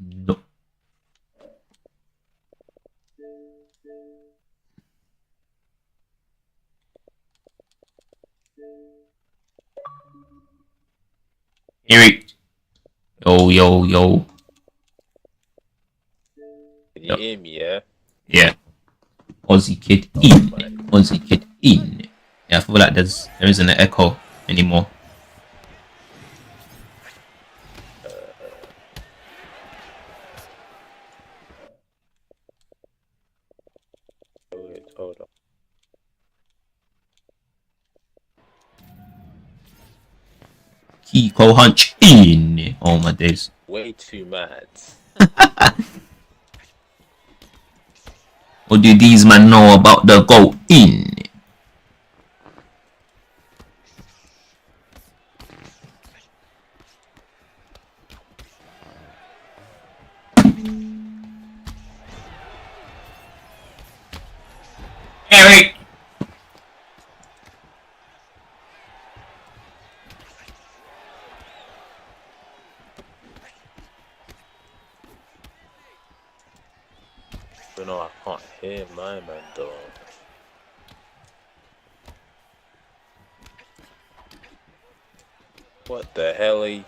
No. Eric. Yo, yo, yo. Can you hear me, yeah? Yeah. Ozzy kid in. Ozzy kid in. Yeah, I feel like there isn't an echo anymore. Wait, hold on. Kiko hunch in. Oh my days. Way too mad. What do these men know about the go in? Eric. But no, I can't hear my man though. What the hell are you?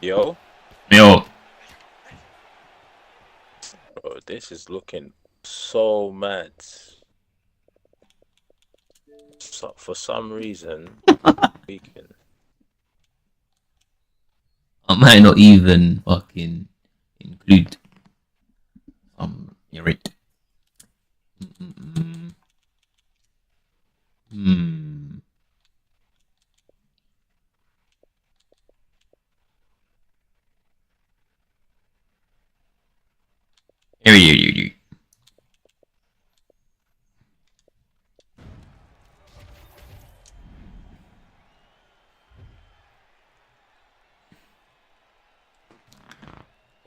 Yo? Yo. Bro, this is looking so mad. So, for some reason, we can. I might not even fucking include you're right. Here.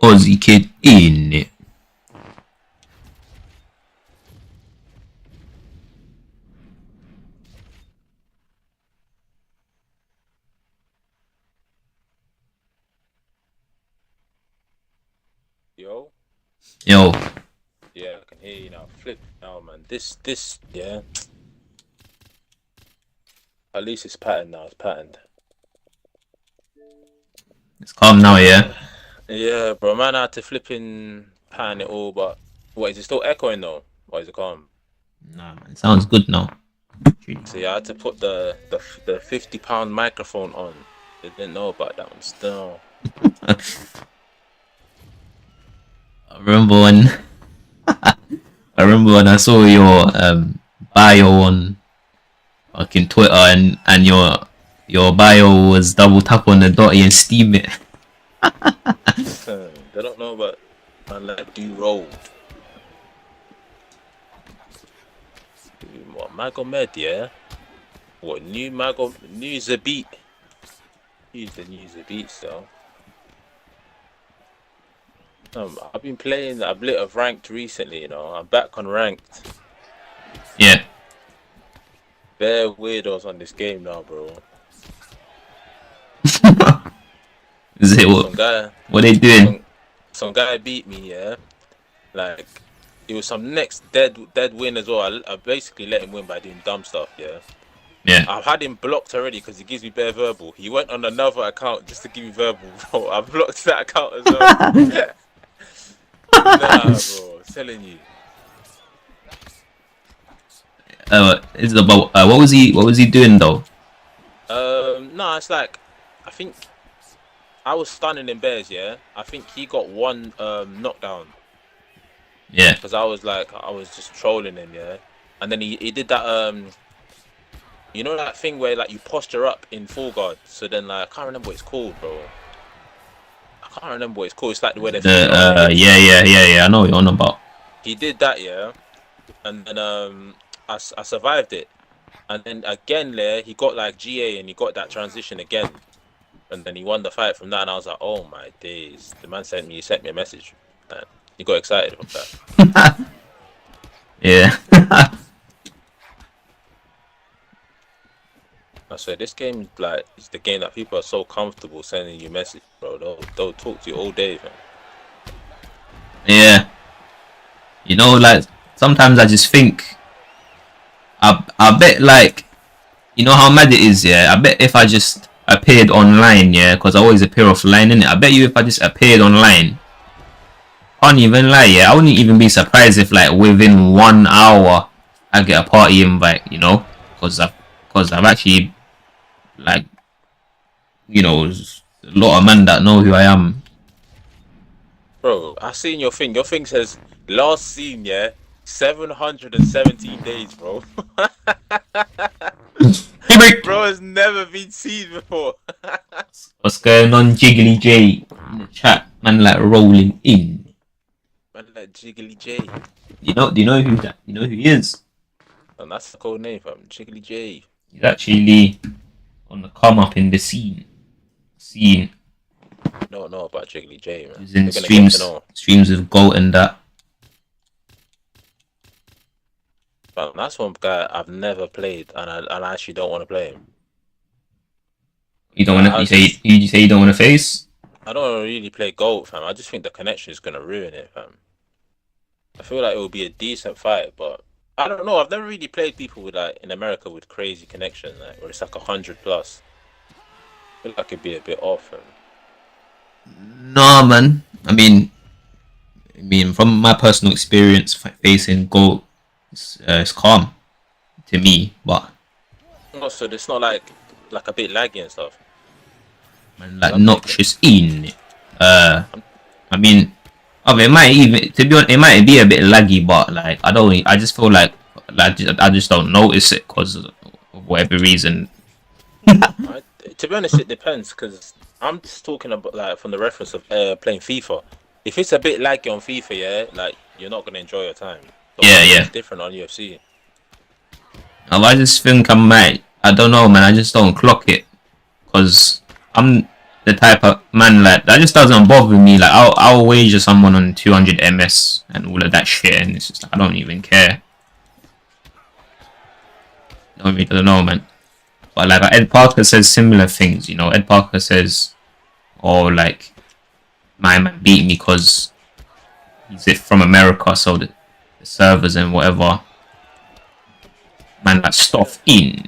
Ozzy kid in. Yo? Yo. Yeah, I can hear you now. Flip now, man. This, yeah. At least it's patterned now. It's patterned. It's calm now, yeah? Yeah, bro. Man, I had to flipping pattern it all, but what is it still echoing though? Or is it calm? Nah, man. It sounds good now. So yeah, I had to put the £50 microphone on. They didn't know about that one still. I remember when I saw your bio on fucking Twitter and your bio was double tap on the dotty and steam it. They don't know about man like do road. What Magomed, yeah? What new Zabit? Use the new Zabit so. I've been playing a bit of ranked recently, you know. I'm back on ranked. Yeah. Bare weirdos on this game now, bro. Is it Some guy, what they doing? some guy beat me, yeah. Like it was some next dead win as well. I basically let him win by doing dumb stuff, yeah. Yeah. I've had him blocked already because he gives me bare verbal. He went on another account just to give me verbal, bro. I blocked that account as well. Nah, bro, I'm telling you. It's about what was he doing though? No, it's like I think I was stunning in bears, yeah. I think he got one knockdown Yeah. because I was just trolling him, yeah. And then he did that you know that thing where like you posture up in full guard. So then like I can't remember what it's called, bro. I can't remember what it's called. It's like where they're facing on their hips. Yeah. I know what you're on about. He did that, yeah. And then I survived it. And then again there he got like GA and he got that transition again. And then he won the fight from that, and I was like, "Oh my days!" The man sent me a message, and he got excited about that. Yeah. I swear, this game like is the game that people are so comfortable sending you message, bro. They'll talk to you all day, man. Yeah. You know, like sometimes I just think, I bet like, you know how mad it is, yeah. I bet if I just appeared online, yeah, because I always appear offline, innit? I bet you if I just appeared online, can't even lie, yeah, I wouldn't even be surprised if like within 1 hour I get a party invite, you know, because I've actually like, you know, there's a lot of men that know who I am. Bro, I seen your thing. Your thing says last seen, yeah, 717 days, bro. Hey, break. Bro has never been seen before. What's going on, Jiggly J? In the chat, man, like rolling in. Man, like Jiggly J. Do you know who that? You know who he is? And that's the code name, fam. Jiggly J. He's actually on the come up in the scene. No, know about Jiggly J, man. He's in We're gonna get to know. streams with Goat and that. But that's one guy I've never played, and I actually don't want to play him. You don't want to. You say you don't want to face. I don't really play Goat, fam. I just think the connection is gonna ruin it, fam. I feel like it will be a decent fight, but I don't know. I've never really played people with like in America with crazy connection, like where it's like 100 plus. I feel like it'd be a bit off, fam. Nah, man. I mean, from my personal experience facing Goat, it's calm to me, but Also, it's not like a bit laggy and stuff. man, like noxious in. I mean, it might even, to be honest, it might be a bit laggy, but like I just feel like I just don't notice it because of whatever reason. To be honest, it depends because I'm just talking about like from the reference of playing FIFA. If it's a bit laggy on FIFA, yeah, like you're not gonna enjoy your time. So Yeah. It's different on UFC. I just think I don't know, man. I just don't clock it because I'm the type of man like that just doesn't bother me. Like I'll wager someone on 200 MS and all of that shit, and it's just like I don't even care. I don't know, man. But like Ed Parker says similar things, you know. Ed Parker says, "Oh, like my man beat me because he's from America, so the servers and whatever." Man, like stuff in.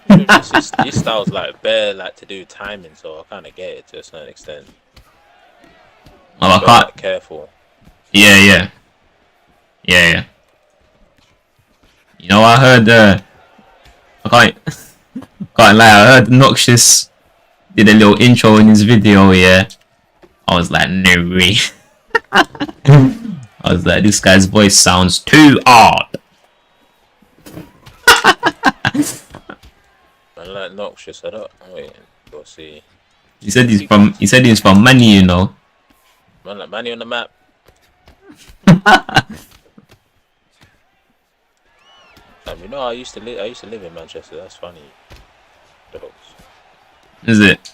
His style's like bare like to do timing, so I kind of get it to a certain extent. Well, I can't. Like, careful. Yeah. You know, I heard. I can't lie. I heard Noxious did a little intro in his video. Yeah, I was like, no way. I was like, this guy's voice sounds too odd. I like Noxious. I don't. Wait, we'll see. He said he's from Money, you know. Man, like Manny on the map. You know, I used to live in Manchester. That's funny. Is it?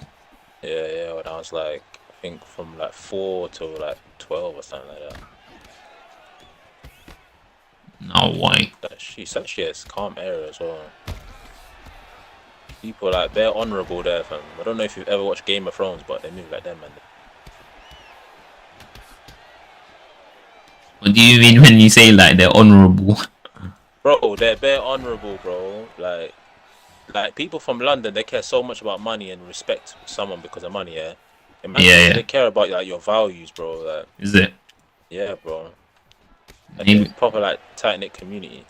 Yeah. When I was like, I think from like 4 to like 12 or something like that. No way. It's actually a calm area as well. People like they're honourable there, fam. I don't know if you've ever watched Game of Thrones, but they move like them, man. What do you mean when you say like they're honourable? Bro, they're bare honourable, bro. Like people from London, they care so much about money and respect someone because of money. Yeah, Yeah. they care about like your values, bro. Like, Is it? yeah, bro. Like, Maybe, proper like tight knit community.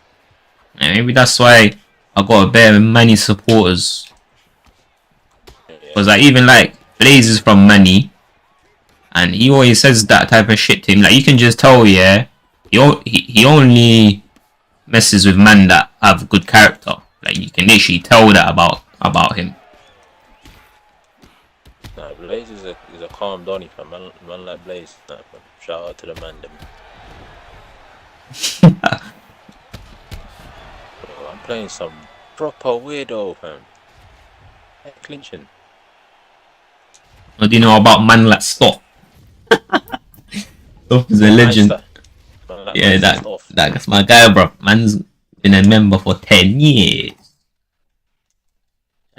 maybe that's why I got a better many supporters. Because I even like Blaze is from Manny, and he always says that type of shit to him. Like you can just tell, yeah, he only messes with men that have good character. Like you can literally tell that about him. Nah, Blaze is a calm Donny, fam. Man like Blaze. Nah, fam. Shout out to the man, them. Bro, I'm playing some proper weirdo, fam. Hey, clinching. What do you know about man like Stoff? Stoff is a legend. Like Yeah, that's my guy, bro. Man's been a member for 10 years.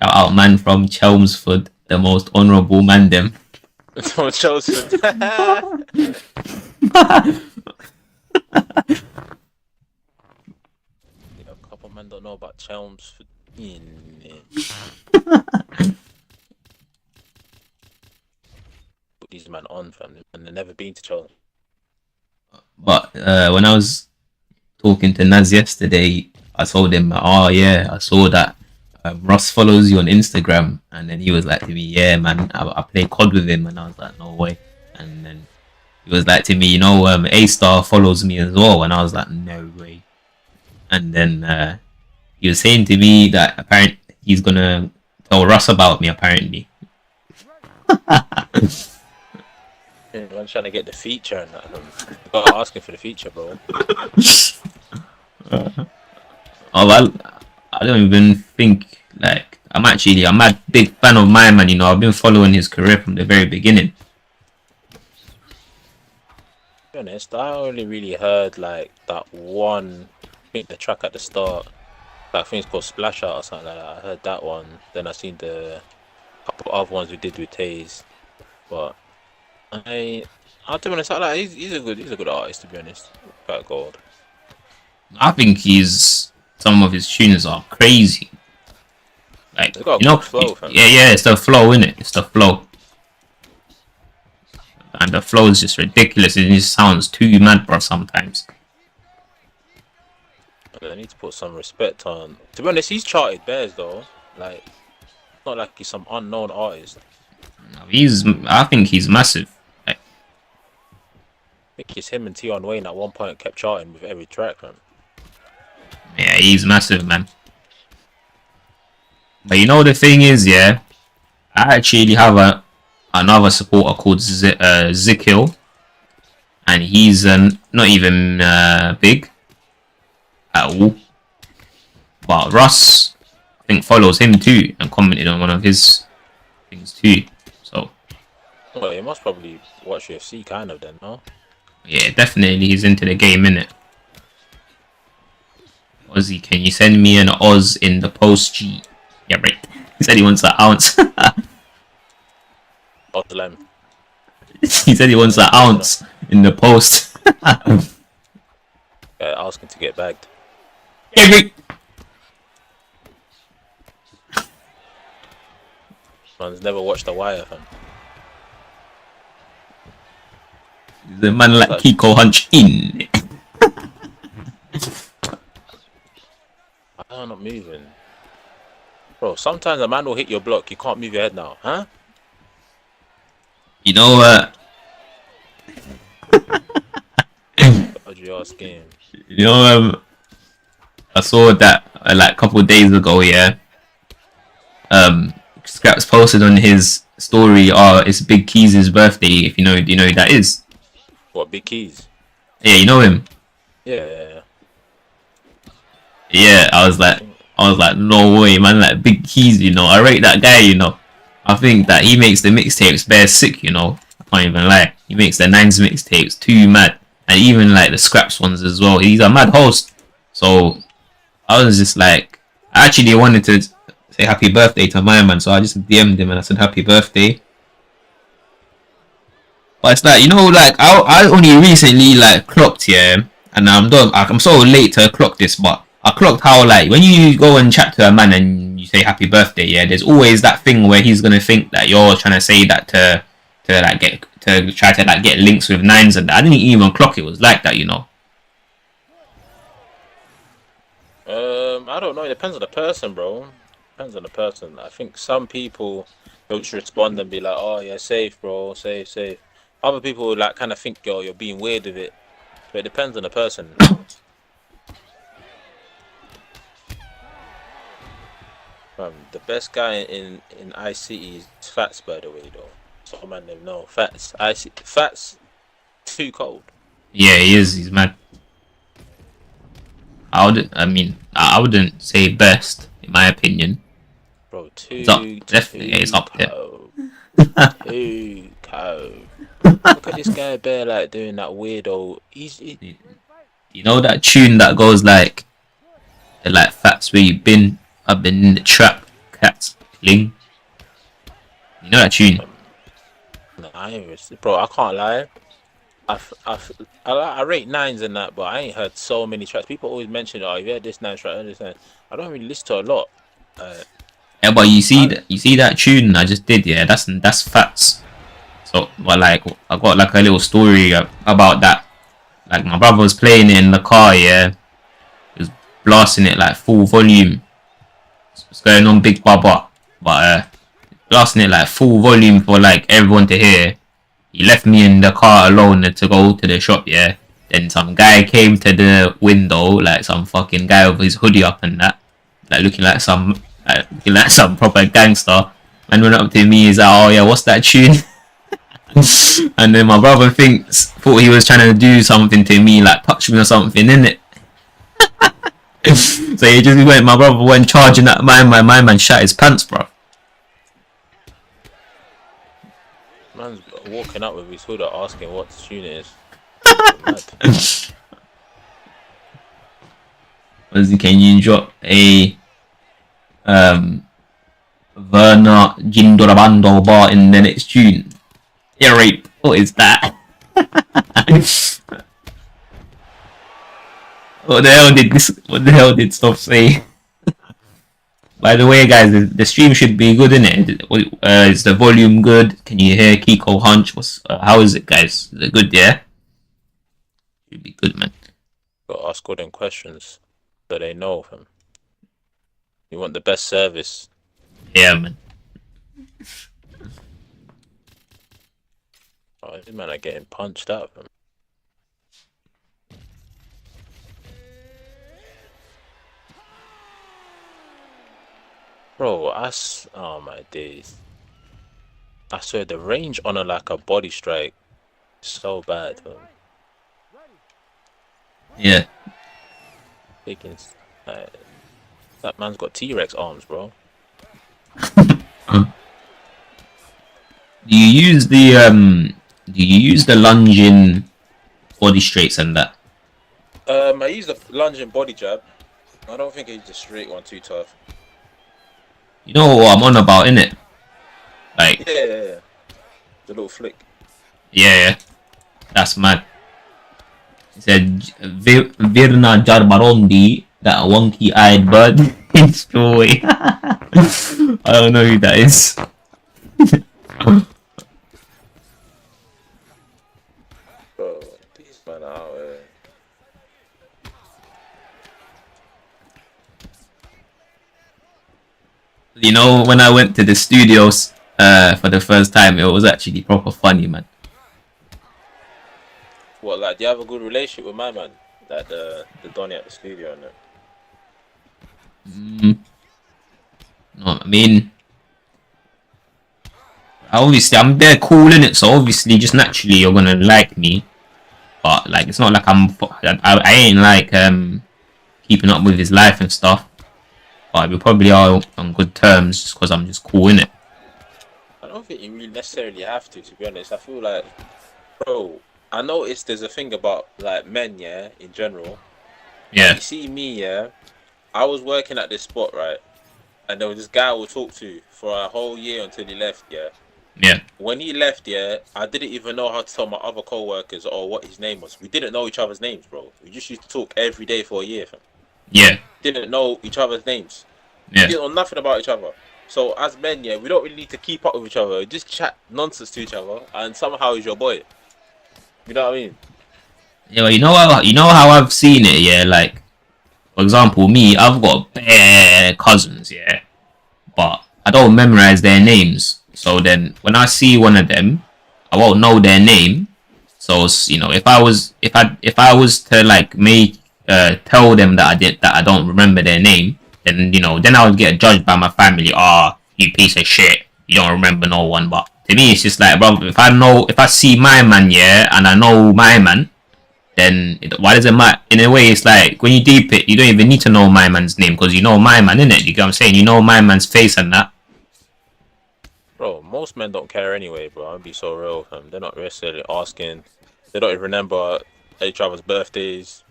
Shout out, man from Chelmsford, the most honourable man, them. From Chelmsford. A couple men don't know about Chelmsford. Put these men on, fam, and they've never been to Chelmsford. But when I was talking to Naz yesterday, I told him, oh yeah, I saw that Ross follows you on Instagram, and then he was like to me, yeah man, I play COD with him, and I was like, no way. And then he was like to me, you know, A-Star follows me as well, and I was like, no way. And then he was saying to me that apparently he's gonna tell Russ about me, apparently. I'm trying to get the feature and that. I'm asking for the feature, bro. I don't even think, like, I'm a mad big fan of my man, you know. I've been following his career from the very beginning. To be honest, I only really heard like that one, I think the track at the start, I think it's called Splash Out or something like that. I heard that one, then I seen the couple other ones we did with Taze, but I'll be honest, like, he's a good artist, to be honest. Quite gold. I think some of his tunes are crazy. Like, you know, flow, yeah, it's the flow, innit? It's the flow. And the flow is just ridiculous. It just sounds too mad, bro, sometimes. I need to put some respect on. To be honest, he's charted bears though. Like, it's not like he's some unknown artist. I think he's massive. Like, I think it's him and Tion Wayne at one point kept charting with every track, man. Yeah, he's massive, man. But you know the thing is, yeah, I actually have another supporter called Zikil, and he's not even big at all. But Russ, I think, follows him too and commented on one of his things too. So, well, he must probably watch UFC kind of then, no? Yeah, definitely he's into the game, innit? Ozzy, can you send me an Oz in the post, G? Yeah, right. He said he wants an ounce. He said he wants an ounce in the post. Asking to get bagged. Yeah, right. Man's never watched The Wire, fam. The man like Kiko Hunch in. I'm not moving. Bro, sometimes a man will hit your block, you can't move your head now, huh? You know What you asking? You know I saw that like a couple of days ago, yeah. Scraps posted on his story, it's Big Keys' birthday, if you know, do you know who that is? What, Big Keys? Yeah, you know him? Yeah. Yeah, I was like, no way, man, like Big Keys, you know. I rate that guy, you know. I think that he makes the mixtapes bare sick, you know. I can't even lie. He makes the Nines mixtapes too mad. And even like the Scraps ones as well. He's a mad host. So I was just like, I actually wanted to say happy birthday to my man. So I just DM'd him and I said happy birthday. But it's like, you know, like I only recently like clocked, yeah, and I'm so late to clock this, but I clocked how like when you go and chat to a man and you say happy birthday, yeah, there's always that thing where he's gonna think that you're trying to say that to like get to try to like get links with nines and that. I didn't even clock it was like that, you know. I don't know. It depends on the person, bro. Depends on the person. I think some people will just respond and be like, "Oh yeah, safe, bro, safe, safe." Other people will like kind of think, "Yo, you're being weird with it." But it depends on the person. The best guy in IC is Fats, by the way, though. Some man never know. Fats, Fats, too cold. Yeah, he is. He's mad. I wouldn't say best in my opinion. Bro, too definitely, yeah, it's up there. Too cold. Look at this guy bare like doing that weirdo. You know that tune that goes like Fats where you been? I've been in the trap, cats cling. You know that tune? No, bro, I can't lie. I rate nines and that, but I ain't heard so many tracks. People always mention, "Oh, you heard this nine track, this nine." I don't really listen to a lot. Yeah, but you see that tune I just did, yeah. That's Fats. So, but like I got like a little story about that. Like my brother was playing it in the car, yeah. He was blasting it like full volume. It's going on Big Baba, but blasting it like full volume for like everyone to hear. He left me in the car alone to go to the shop, yeah. Then some guy came to the window, like some fucking guy with his hoodie up and that, like looking like some proper gangster. And went up to me, he's like, "Oh yeah, what's that tune?" And then my brother thought he was trying to do something to me, like touch me or something, innit? So he just went. My brother went charging at my man shot his pants, bro. Man's walking up with his hood up asking what the tune is. Ozzy, can you drop a Verna Gindorabando bar in the next tune? Yeah, rape. What is that? What the hell did Stop say? By the way, guys, the stream should be good, innit? Is the volume good? Can you hear Kiko Hunch? How is it, guys? Is it good, yeah? Should be good, man. Got to ask all them questions so they know him. You want the best service. Yeah, man. Oh, these men are getting punched up. Man. Bro, oh my days. I swear the range on like a body strike is so bad, man. Yeah. That man's got T-Rex arms, bro. Do you use the lunging body straights and that? I use the lunging body jab. I don't think I use the straight one too tough. You know what I'm on about, innit? Like Yeah. The little flick. Yeah. That's mad. He said Virna Jarbarondi, that wonky-eyed bird. Enjoy. I don't know who that is. Bro, these men are out here. You know, when I went to the studios for the first time, it was actually proper funny, man. What, like, do you have a good relationship with my man? Like the Donny at the studio and that? No, I mean, obviously I'm there cool in it, so obviously just naturally you're gonna like me. But like, it's not like I ain't like keeping up with his life and stuff. But we probably are on good terms just because I'm just cool in it. I don't think you really necessarily have to be honest. I feel like, bro, I noticed there's a thing about like men, yeah, in general. Yeah. Like, you see me, yeah. I was working at this spot, right? and there was this guy we'll talk to for a whole year until he left. Yeah. Yeah. When he left, yeah, I didn't even know how to tell my other co-workers or what his name was. We didn't know each other's names, bro. We just used to talk every day for a year, fam. Yeah. Didn't know each other's names. Yeah. Didn't know nothing about each other. So as men, yeah, we don't really need to keep up with each other. Just chat nonsense to each other, and somehow he's your boy. You know what I mean? Yeah, well, you know how I've seen it, yeah. Like, for example, me, I've got bare cousins, yeah, but I don't memorize their names. So then, when I see one of them, I won't know their name. So you know, if I was to like make tell them that I don't remember their name, then you know, then I would get judged by my family. Ah, you piece of shit, you don't remember no one. But to me, it's just like, bro, if I see my man, yeah, and I know my man, then why does it matter? In a way, it's like when you deep it, you don't even need to know my man's name because you know my man, innit? You get what I'm saying? You know my man's face and that. Bro, most men don't care anyway, bro. I'll be so real with them. They're not necessarily asking. They don't even remember each other's birthdays.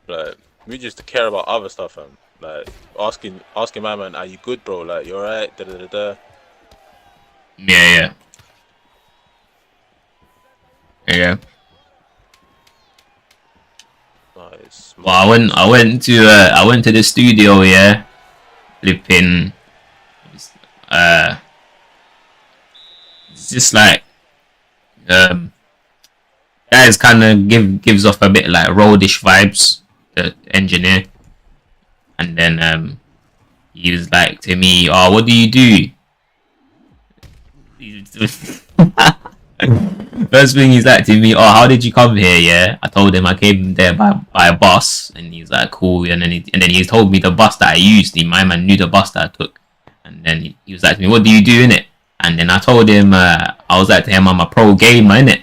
Like, we just care about other stuff, fam. Like, asking my man, are you good, bro? Like, you alright? Da da da da. Yeah, yeah, yeah. Nice. Well, I went to the studio, yeah, flipping. Uh, it's just like guys kind of gives off a bit like roadish vibes. The engineer, and then he was like to me, "Oh, what do you do?" First thing he's like to me, "Oh, how did you come here?" Yeah, I told him I came there by a bus, and he's like, "Cool." And then he told me the bus that I used. My man knew the bus that I took, and then he was like to me, "What do you do in it?" And then I told him, I was like to him, "I'm a pro gamer in it,"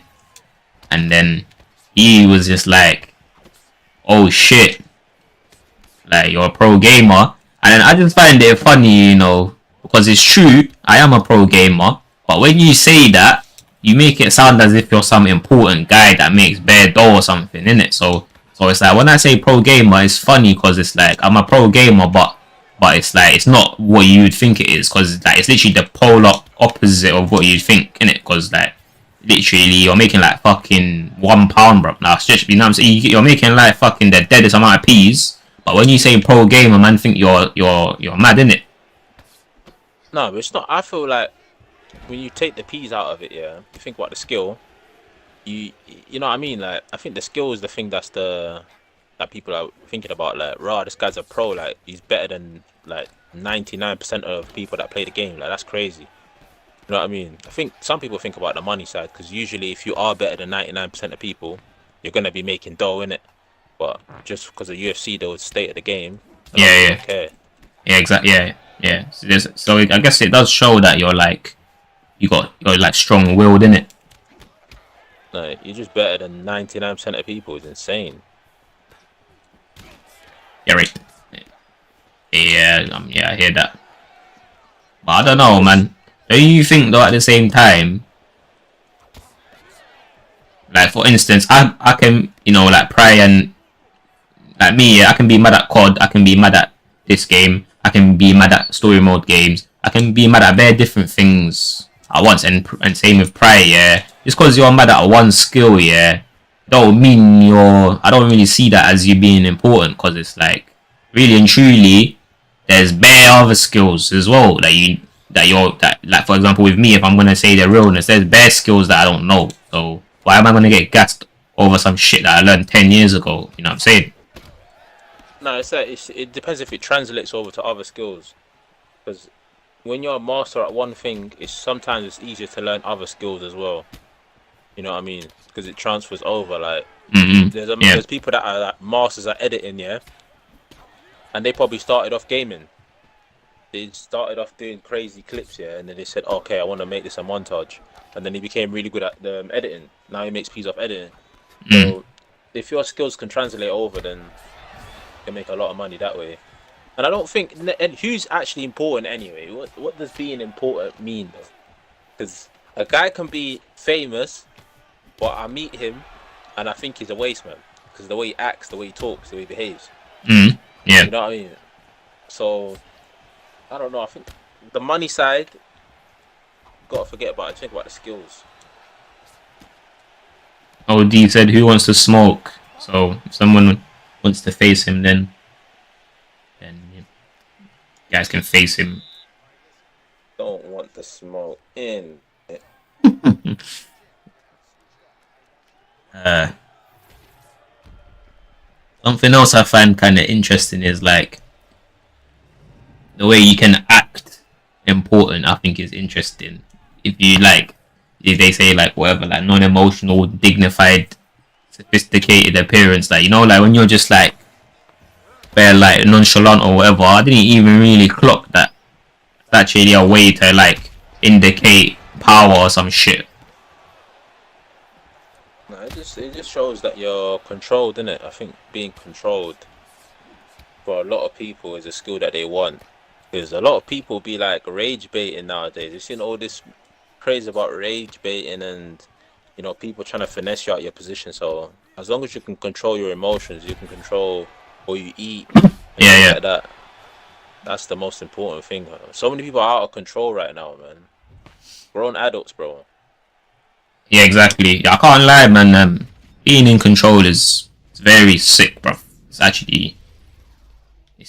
and then he was just like, "Oh shit, like you're a pro gamer," and then I just find it funny, you know, because it's true, I am a pro gamer, but when you say that, you make it sound as if you're some important guy that makes bare dough or something, innit? So it's like when I say pro gamer, it's funny because it's like I'm a pro gamer, but it's like it's not what you would think it is because like it's literally the polar opposite of what you think, innit? Because like literally you're making like fucking £1, bro. Now it's just, you know what I'm saying, you're making like fucking the deadest amount of peas. But when you say pro gamer, man, think you're mad, innit? No, but it's not. I feel like when you take the P's out of it, yeah, you think about the skill. You know what I mean? Like, I think the skill is the thing that people are thinking about. Like, raw, this guy's a pro. Like, he's better than like 99% of people that play the game. Like, that's crazy. You know what I mean? I think some people think about the money side because usually, if you are better than 99% of people, you're gonna be making dough in it. But just because of UFC, the state of the game, a lot of people Yeah, don't care. yeah, exactly, yeah. So I guess it does show that you're like you're like strong-willed, innit? Like, you're just better than 99% of people. It's insane. Yeah, right. Yeah, I hear that. But I don't know, man. Don't you think though at the same time, like for instance, I can, you know, like pry and like me, yeah, I can be mad at COD, I can be mad at this game, I can be mad at story mode games, I can be mad at very different things at once, and same with Pride, yeah. Just because you're mad at one skill, yeah, don't mean I don't really see that as you being important, because it's like, really and truly, there's bare other skills as well that like for example with me, if I'm gonna say the realness, there's bare skills that I don't know. So why am I gonna get gassed over some shit that I learned 10 years ago? You know what I'm saying? No, it's like it depends if it translates over to other skills. Because when you're a master at one thing, sometimes it's easier to learn other skills as well. You know what I mean? Because it transfers over. Like Yeah. there's people that are like masters at editing, yeah, and they probably started off gaming. They started off doing crazy clips, yeah, and then they said, okay, I want to make this a montage, and then he became really good at the editing. Now he makes pieces of editing. So if your skills can translate over, then you can make a lot of money that way. And I don't think, and who's actually important anyway? What does being important mean though? Because a guy can be famous, but I meet him and I think he's a waste man because the way he acts, the way he talks, the way he behaves. Yeah. You know what I mean? So I don't know. I think the money side, gotta forget about it. Think about the skills. OD said, "Who wants to smoke?" So if someone wants to face him, then you guys can face him. Don't want the smoke in. Something else I find kind of interesting is like the way you can act important. I think is interesting. If you like, if they say like whatever, like non-emotional, dignified, sophisticated appearance, like like when you're just like bare like nonchalant or whatever. I didn't even really clock that. It's actually a way to like indicate power or some shit. No, it just shows that you're controlled, innit? I think being controlled for a lot of people is a skill that they want. Because a lot of people be like rage baiting nowadays. You've seen all this craze about rage baiting and people trying to finesse you out your position. So as long as you can control your emotions, you can control what you eat and Yeah. like that. That's the most important thing. So many people are out of control right now, man. Grown adults, bro. Yeah, exactly. I can't lie, man. Being in control is very sick, bro. It's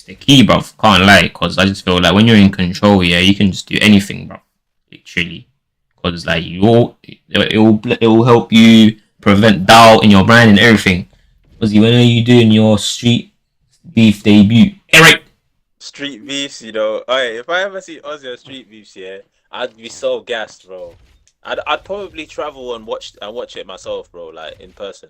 the key, bro. Can't lie, cause I just feel like when you're in control, yeah, you can just do anything, bro. Literally, cause like it will help you prevent doubt in your brain and everything. Cause when are you doing your street beef debut, Eric? Street beefs, Alright, if I ever see Ozzy on street beefs, yeah, I'd be so gassed, bro. I'd probably travel and watch it myself, bro, like in person.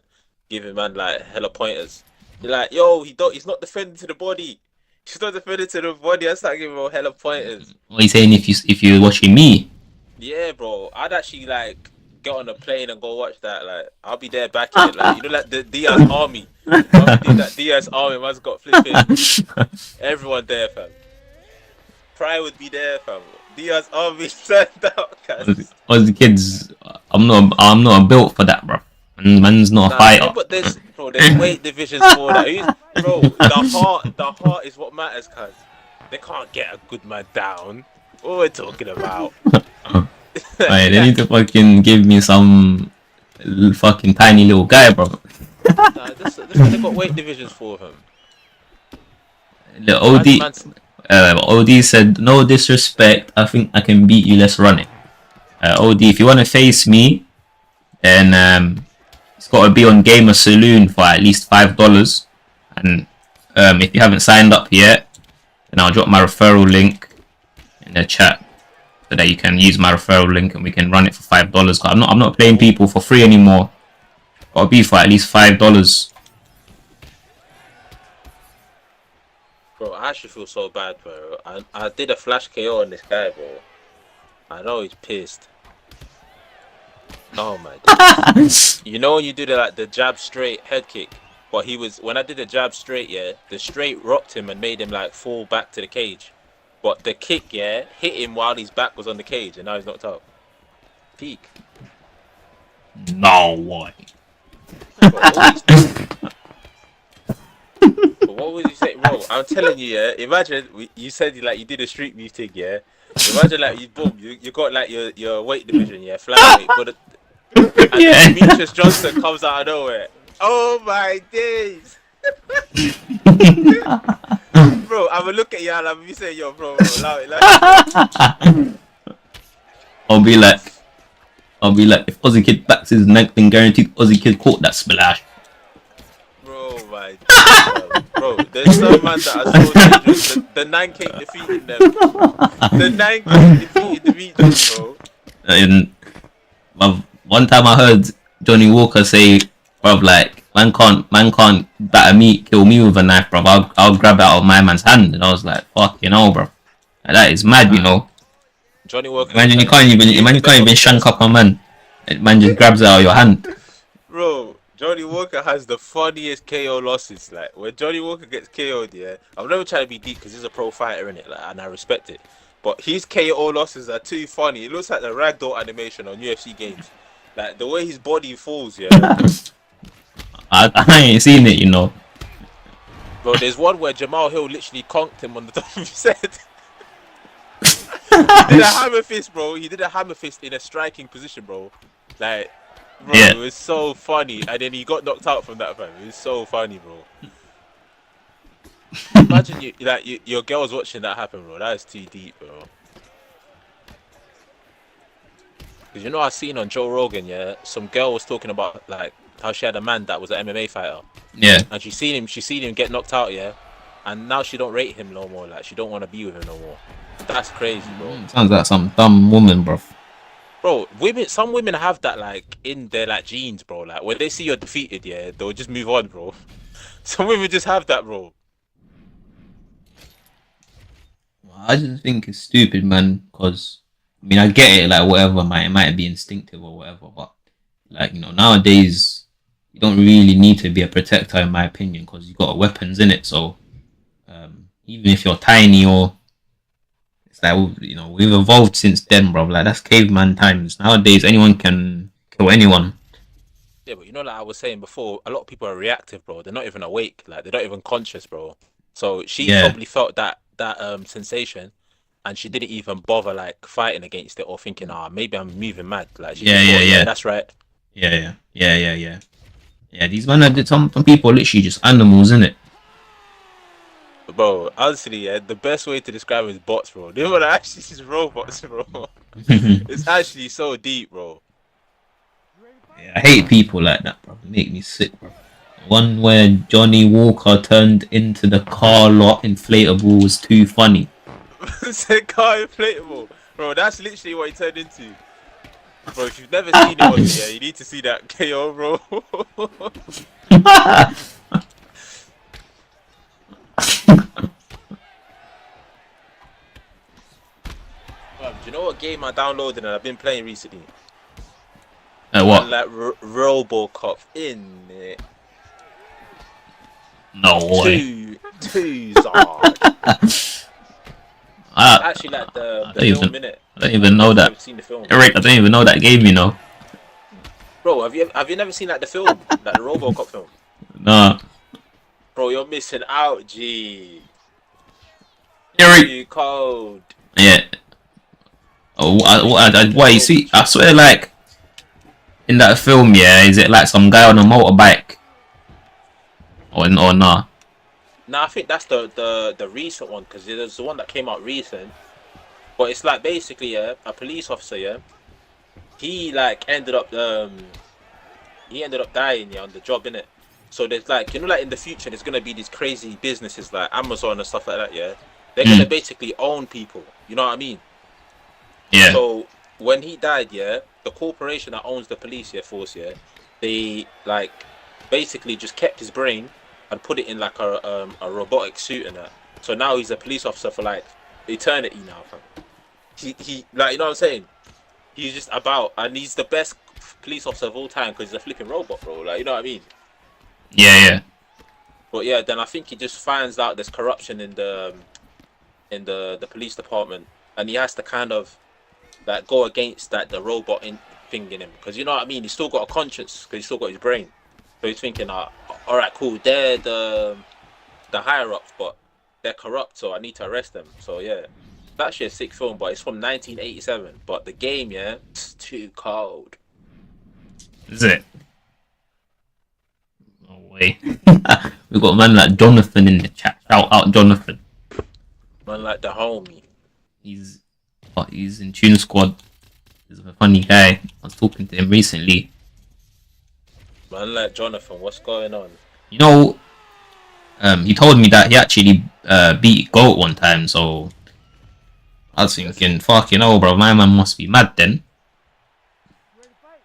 Giving man like hella pointers. You're like, yo, he's not defending to the body. He's not defending to the body. I start giving him hella pointers. What are you saying if you're watching me? Yeah, bro. I'd actually like get on a plane and go watch that. Like, I'll be there backing it. Like, like the Diaz army. I'll be that Diaz army. Man's got flipping. Everyone there, fam. Pride would be there, fam. Diaz army turned out, guys. As the kids, I'm not built for that, bro. Man's not a fighter. But there's weight divisions for that. Bro, the heart is what matters, cuz. They can't get a good man down. What we're talking about? Right, they need to fucking give me some fucking tiny little guy, bro. Nah, this they got weight divisions for him. The OD said, "No disrespect. I think I can beat you. Let's run it." OD, if you want to face me, then it's got to be on GamerSaloon for at least $5. And if you haven't signed up yet, then I'll drop my referral link in the chat so that you can use my referral link and we can run it for $5. I'm not playing people for free anymore. Got to be for at least $5. Bro, I actually feel so bad, bro. I did a flash KO on this guy, bro. I know he's pissed. Oh my god. When you do the jab straight head kick, but when I did the jab straight, yeah, the straight rocked him and made him like fall back to the cage. But the kick, yeah, hit him while his back was on the cage and now he's knocked out. Peak. No way. What was you saying, bro? I'm telling you, yeah. Imagine you said you did a street beef thing, yeah. Imagine you got like your weight division, yeah, flyweight, but and Demetrius Johnson comes out of nowhere. Oh my days, bro! I will look at you and I'll be saying, yo, bro, allow it. I'll be like, if Ozzy Kid backs his neck, then guaranteed Ozzy Kid caught that splash. Bro, my God, bro, there's some man that are so dangerous. The 9K defeated them. The 9K defeated Demetrius, bro. And one time I heard Johnny Walker say, "Bruv, like man can't kill me with a knife, bruv. I'll grab it out of my man's hand." And I was like, "Fuck, bro. Like, that is mad, Johnny Walker. Imagine you can't even shank up a man. Man just grabs it out of your hand. Bro, Johnny Walker has the funniest KO losses. Like when Johnny Walker gets KO'd, yeah. I'm never trying to be deep because he's a pro fighter, innit? And I respect it. But his KO losses are too funny. It looks like the ragdoll animation on UFC games. Like the way his body falls, yeah. I ain't seen it, Bro, there's one where Jamal Hill literally conked him on the top of his head. He did a hammer fist, bro. He did a hammer fist in a striking position, bro. Like, bro, Yeah. it was so funny. And then he got knocked out from that, fam. It was so funny, bro. Imagine your girl's watching that happen, bro. That is too deep, bro. Cause you know I seen on Joe Rogan, yeah, some girl was talking about like how she had a man that was an MMA fighter. Yeah. And she seen him get knocked out, yeah. And now she don't rate him no more. Like she don't want to be with him no more. That's crazy, bro. Sounds like some dumb woman, bro. Bro, some women have that like in their like genes, bro. Like when they see you're defeated, yeah, they'll just move on, bro. Some women just have that, bro. I just think it's stupid, man. Because I mean, I get it. Like whatever, it might be instinctive or whatever. But like nowadays, you don't really need to be a protector, in my opinion, because you got weapons in it. So even if you're tiny or it's like we've evolved since then, bro. Like that's caveman times. Nowadays, anyone can kill anyone. Yeah, but like I was saying before, a lot of people are reactive, bro. They're not even awake. Like they're not even conscious, bro. So she probably felt that sensation, and she didn't even bother like fighting against it or thinking, maybe I'm moving mad. Like she just thought, yeah, that's right. Yeah. These men some people are literally just animals, innit? Bro, honestly, yeah, the best way to describe it is bots, bro. They were actually just robots, bro. It's actually so deep, bro. Yeah, I hate people like that, bro. They make me sick, bro. One where Johnny Walker turned into the car lot inflatable was too funny. It's a car inflatable, bro. That's literally what he turned into. Bro, if you've never seen it, yeah, you need to see that KO, bro. Do you know what game I downloaded and I've been playing recently? What? Like Robocop in it. No way. Two Zard. Actually, like the film, innit? I don't even know that. I've seen the film. Eric, I don't even know that game, you know. Bro, have you never seen like the film, like the Robocop film? Nah. Bro, you're missing out, G. Eric. Too cold. Yeah. Oh, why you see? I swear, like in that film, yeah, is it like some guy on a motorbike? Or nah? Nah, I think that's the recent one because there's the one that came out recent. But it's like basically, yeah, a police officer, yeah, he like ended up dying, yeah, on the job, innit? So there's like like in the future there's gonna be these crazy businesses like Amazon and stuff like that, yeah. They're gonna basically own people, you know what I mean? Yeah. So when he died, yeah, the corporation that owns the police force, yeah, they like basically just kept his brain and put it in like a robotic suit and that. So now he's a police officer for like eternity now, fam. He like, you know what I'm saying? He's just and he's the best police officer of all time because he's a flipping robot, bro. Like, you know what I mean? Yeah. But yeah, then I think he just finds out there's corruption in the police department, and he has to kind of like go against that the robot thing in him, because you know what I mean. He's still got a conscience because he's still got his brain. So he's thinking, all right, cool. They're the higher ups, but they're corrupt, so I need to arrest them. So yeah, it's actually a sick film, but it's from 1987. But the game, yeah, it's too cold. Is it? No way. We got a man like Jonathan in the chat. Shout out Jonathan. Man like the homie. He's in Tune Squad. He's a funny guy. I was talking to him recently. Man like Jonathan, what's going on? You know, he told me that he actually beat GOAT one time, so I was thinking, fucking hell, bro, my man must be mad then.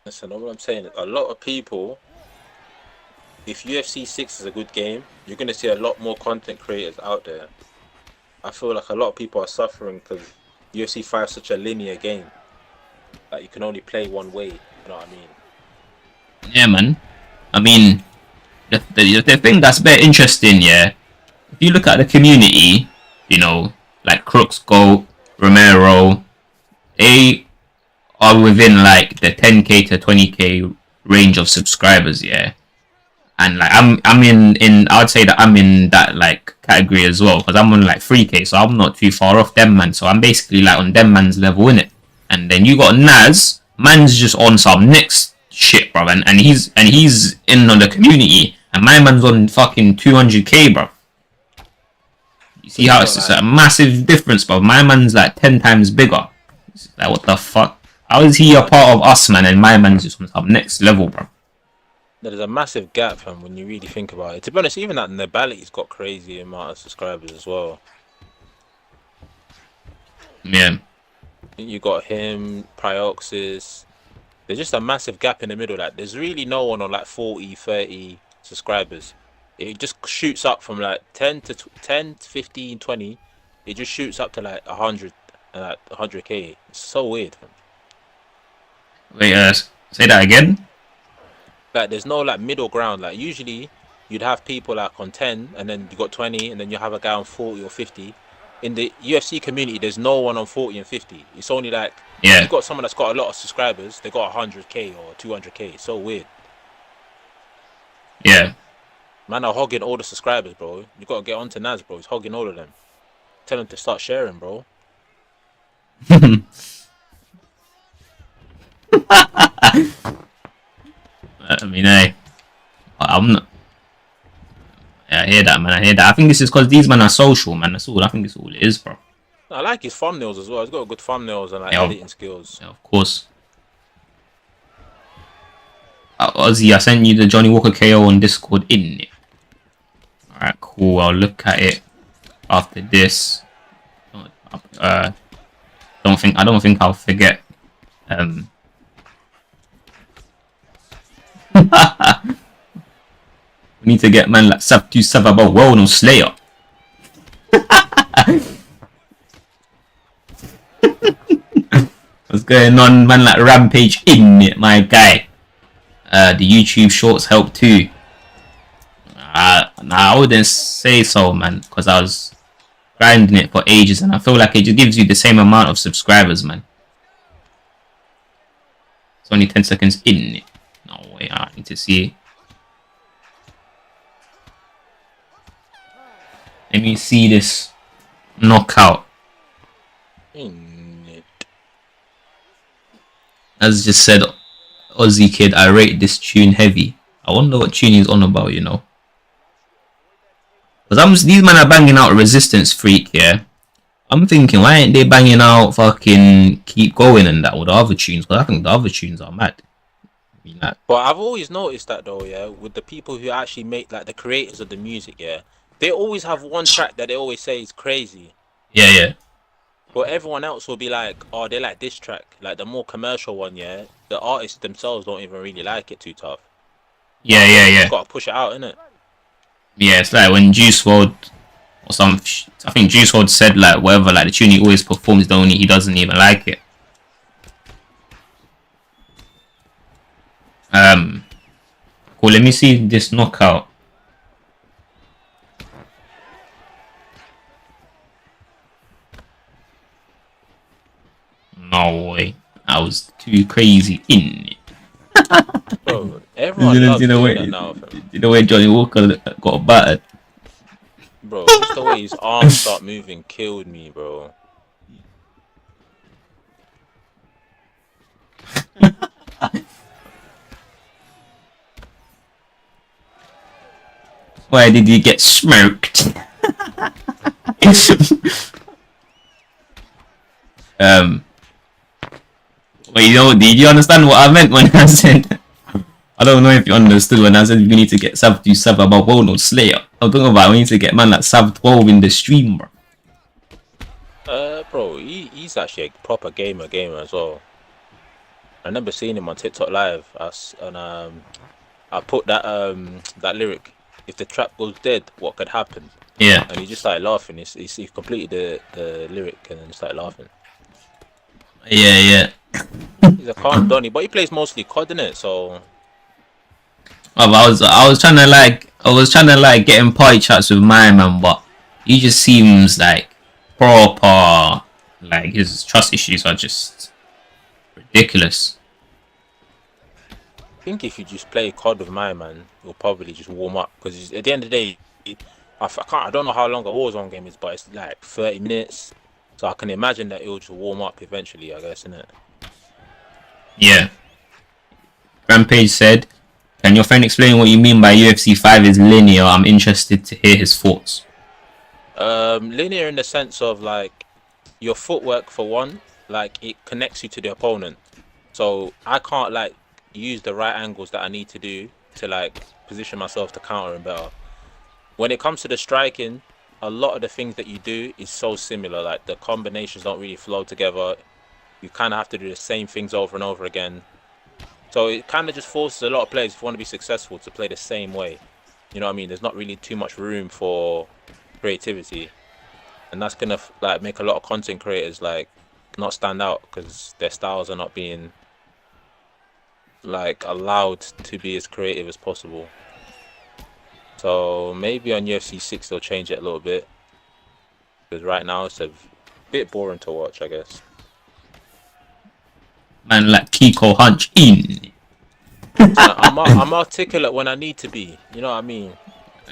Listen, know what I'm saying? A lot of people, if UFC 6 is a good game, you're going to see a lot more content creators out there. I feel like a lot of people are suffering because UFC 5 is such a linear game. Like, you can only play one way, you know what I mean? Yeah, man. I mean, the thing that's very interesting, yeah, if you look at the community, you know, like Crooks, GOAT, Romero, they are within like the 10k to 20k range of subscribers, yeah. And like I'm in I would say that I'm in that like category as well, because I'm on like 3K, so I'm not too far off them man. So I'm basically like on them man's level in it. And then you got Naz, man's just on some next shit, bro, and he's in on the community, and my man's on fucking 200K, bro. You see how it's just a massive difference, bro. My man's like 10 times bigger. It's like, what the fuck? How is he a part of us, man, and my man's just on some next level, bro? There's a massive gap, fam, when you really think about it. To be honest, even that Nibality's got crazy amount of subscribers as well. Yeah. You got him, pryoxis. There's just a massive gap in the middle. Like, there's really no one on like 40, 30 subscribers. It just shoots up from like 10 to 15, 20. It just shoots up to like 100 and like 100K. It's so weird, fam. Wait, say that again. Like, there's no like middle ground. Like, usually you'd have people like on 10, and then you got 20, and then you have a guy on 40 or 50. In the UFC community, there's no one on 40 and 50. It's only like, yeah, you got someone that's got a lot of subscribers, they got 100K or 200K. It's so weird. Yeah. Man are hogging all the subscribers, bro. You gotta get onto Naz, bro. He's hogging all of them. Tell him to start sharing, bro. I mean, I'm not. Yeah, I hear that, man. I hear that. I think this is because these men are social, man. That's all. I think it's all it is, bro. I like his thumbnails as well. He's got good thumbnails and like editing skills. Yeah, of course. Ozzy, I sent you the Johnny Walker KO on Discord, innit? Alright, cool. I'll look at it after this. I don't think I'll forget. We need to get man like Sub to Sub about well no Slayer. What's going on, man? Like Rampage in it, my guy. The YouTube shorts help too. Nah, I wouldn't say so, man, because I was grinding it for ages, and I feel like it just gives you the same amount of subscribers, man. It's only 10 seconds in it. No way, I need to see it. Let me see this knockout. As just said, Ozzy kid, I rate this tune heavy. I wonder what tune he's on about, you know. Because these men are banging out Resistance Freak, yeah. I'm thinking, why ain't they banging out fucking Keep Going and that with the other tunes? Because I think the other tunes are mad. I mean, but I've always noticed that though, yeah, with the people who actually make, like the creators of the music, yeah, they always have one track that they always say is crazy. Yeah, yeah. But everyone else will be like, oh, they like this track. Like the more commercial one, yeah, the artists themselves don't even really like it too tough. Yeah, yeah, yeah. You gotta push it out, innit? Yeah, it's like when Juice WRLD or some, I think Juice WRLD said like whatever, like the tune he always performs, the only he doesn't even like it. Cool, let me see this knockout. No way, I was too crazy in it. Bro, everyone loves doing that now, fam. You know where Johnny Walker got battered? Bro, just the way his arms start moving killed me, bro. Why did he get smoked? Wait, did you understand what I meant when I said? I don't know if you understood when I said we need to get Sav to Sav about no Slayer. I'm talking about we need to get man like Sav 12 in the stream, bro. Bro, he's actually a proper gamer as well. I remember seeing him on TikTok live, and I put that that lyric, if the trap goes dead, what could happen? Yeah. And he just started laughing. He completed the lyric and then started laughing. Yeah, yeah. He's a calm Donny, but he plays mostly COD, innit? So. I was trying to like get in party chats with my man, but he just seems like proper, like his trust issues are just ridiculous. think if you just play COD with my man, you'll probably just warm up because at the end of the day, I don't know how long a Warzone game is, but it's like 30 minutes. So I can imagine that it'll just warm up eventually, I guess, innit? Yeah. Rampage said, "Can your friend explain what you mean by UFC 5 is linear? I'm interested to hear his thoughts." Linear in the sense of like your footwork for one, like it connects you to the opponent. So I can't like use the right angles that I need to do to like position myself to counter him better. When it comes to the striking, a lot of the things that you do is so similar. Like the combinations don't really flow together. You kind of have to do the same things over and over again. So it kind of just forces a lot of players, if you want to be successful, to play the same way. You know what I mean? There's not really too much room for creativity, and that's gonna like make a lot of content creators like not stand out because their styles are not being like allowed to be as creative as possible. So maybe on UFC 6 they'll change it a little bit because right now it's a bit boring to watch, I guess. Man, like Kiko Hunch in. I'm articulate when I need to be. You know what I mean?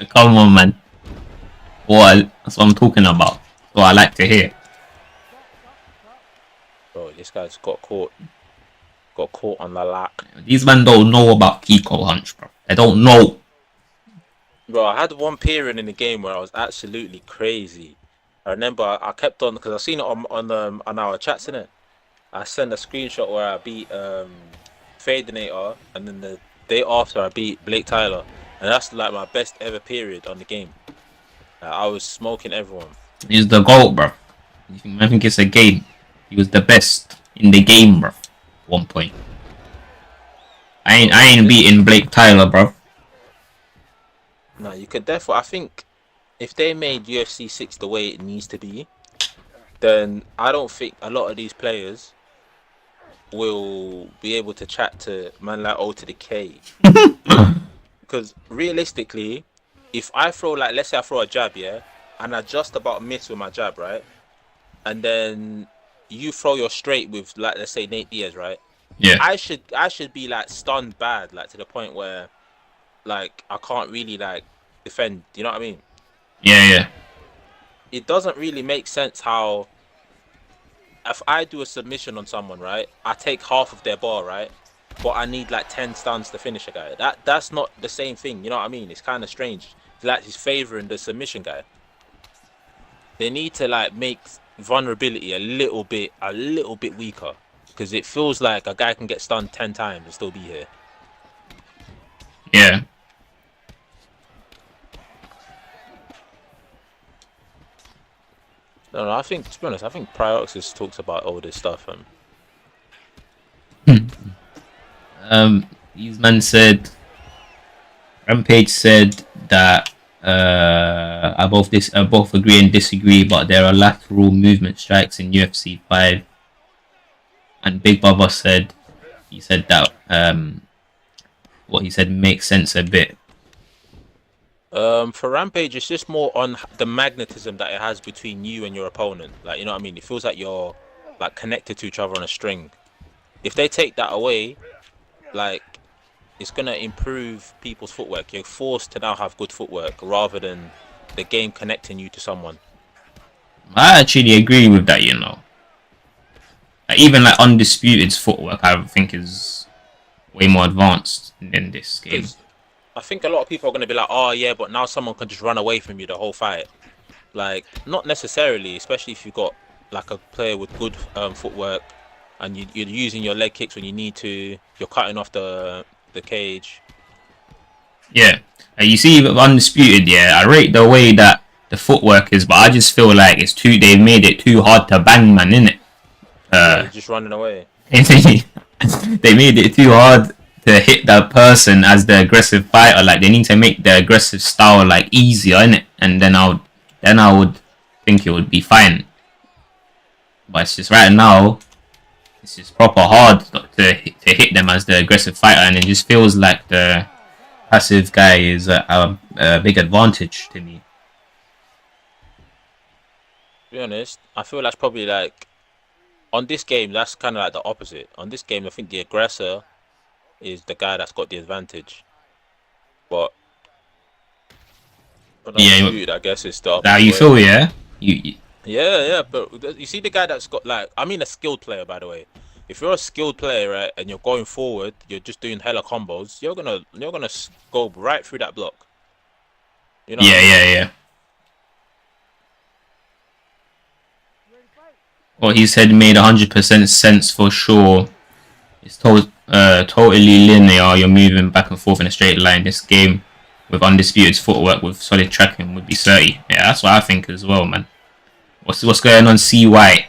Come on, man. What? That's what I'm talking about. What I like to hear. Bro, this guy's got caught on the lack. These men don't know about Kiko Hunch, bro. They don't know. Bro, I had one period in the game where I was absolutely crazy. I remember I kept on because I seen it on our chats, innit? I sent a screenshot where I beat Fadinator, and then the day after I beat Blake Tyler, and that's like my best ever period on the game. I was smoking everyone. He's the GOAT, bro. I think it's a game. He was the best in the game, bro. 1 point. I ain't beating Blake Tyler, bro. No, you could definitely. I think if they made UFC 6 the way it needs to be, then I don't think a lot of these players will be able to chat to man like O to the K. Because realistically, if I throw like, let's say I throw a jab, yeah, and I just about miss with my jab, right, and then you throw your straight with like, let's say Nate Diaz, right? Yeah. I should be like stunned bad, like to the point where like I can't really like defend. You know what I mean? Yeah. It doesn't really make sense how if I do a submission on someone, right, I take half of their bar, right, but I need like 10 stuns to finish a guy. That's not the same thing. You know what I mean? It's kind of strange. It's like he's favoring the submission guy. They need to like make vulnerability a little bit weaker because it feels like a guy can get stunned 10 times and still be here. Yeah. No, I think, to be honest, I think Pryoxis talks about all this stuff. These men said. Rampage said that I both agree and disagree, but there are lateral movement strikes in UFC 5. And Big Baba said that what he said makes sense a bit. For Rampage, it's just more on the magnetism that it has between you and your opponent. Like, you know what I mean? It feels like you're like connected to each other on a string. If they take that away, like, it's gonna improve people's footwork. You're forced to now have good footwork rather than the game connecting you to someone. I actually agree with that, you know. Like, even like Undisputed's footwork, I think is way more advanced than this game. I think a lot of people are gonna be like, "Oh yeah, but now someone can just run away from you the whole fight." Like, not necessarily, especially if you've got like a player with good footwork, and you're using your leg kicks when you need to. You're cutting off the cage. Yeah, and you see with Undisputed, yeah, I rate the way that the footwork is, but I just feel like they've made it too hard to bang, man, innit? Yeah, just running away. They made it too hard to hit that person as the aggressive fighter. Like, they need to make the aggressive style like easier, innit? And then I would think it would be fine. But it's just right now, it's just proper hard to hit them as the aggressive fighter, and it just feels like the passive guy is a big advantage to me. To be honest, I feel that's probably like on this game. That's kind of like the opposite. On this game, I think the aggressor is the guy that's got the advantage. But Yeah, undisputed, I guess, is the how opposite you way. feel, yeah? You Yeah, but you see the guy that's got like, I mean, a skilled player, by the way. If you're a skilled player, right, and you're going forward, you're just doing hella combos, you're gonna go right through that block. You know what I yeah, mean? yeah, yeah. What he said made 100% sense for sure. It's totally linear. You're moving back and forth in a straight line. This game with undisputed footwork with solid tracking would be 30. Yeah, that's what I think as well, man. What's going on, CY?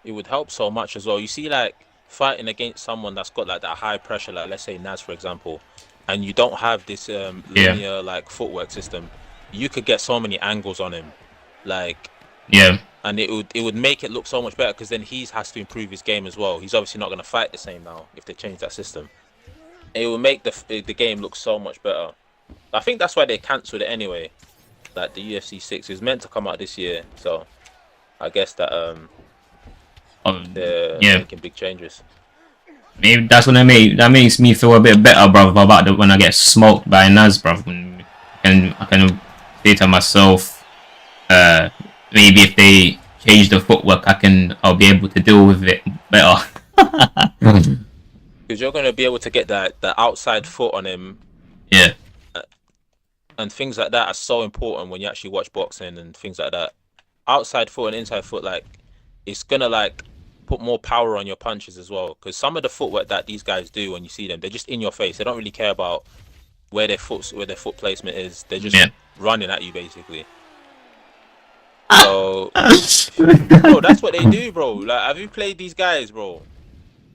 It would help so much as well. You see, like fighting against someone that's got like that high pressure, like let's say Naz, for example, and you don't have this Yeah, linear like footwork system, you could get so many angles on him, like, yeah, and it would make it look so much better because then he has to improve his game as well. He's obviously not going to fight the same now if they change that system. It will make the game look so much better. I think that's why they cancelled it anyway. Like the UFC 6 is meant to come out this year, so I guess that they're yeah. making big changes. Maybe that's what that makes me feel a bit better, bro, about when I get smoked by Naz, bro. I can say to myself, maybe if they change the footwork, I'll be able to deal with it better. Because you're going to be able to get that the outside foot on him, Yeah, and things like that are so important when you actually watch boxing and things like that. Outside foot and inside foot, like, it's gonna like put more power on your punches as well. Because some of the footwork that these guys do when you see them, they're just in your face. They don't really care about where their foot placement is. They're just yeah. running at you basically. So, bro, that's what they do, bro. Like, have you played these guys, bro?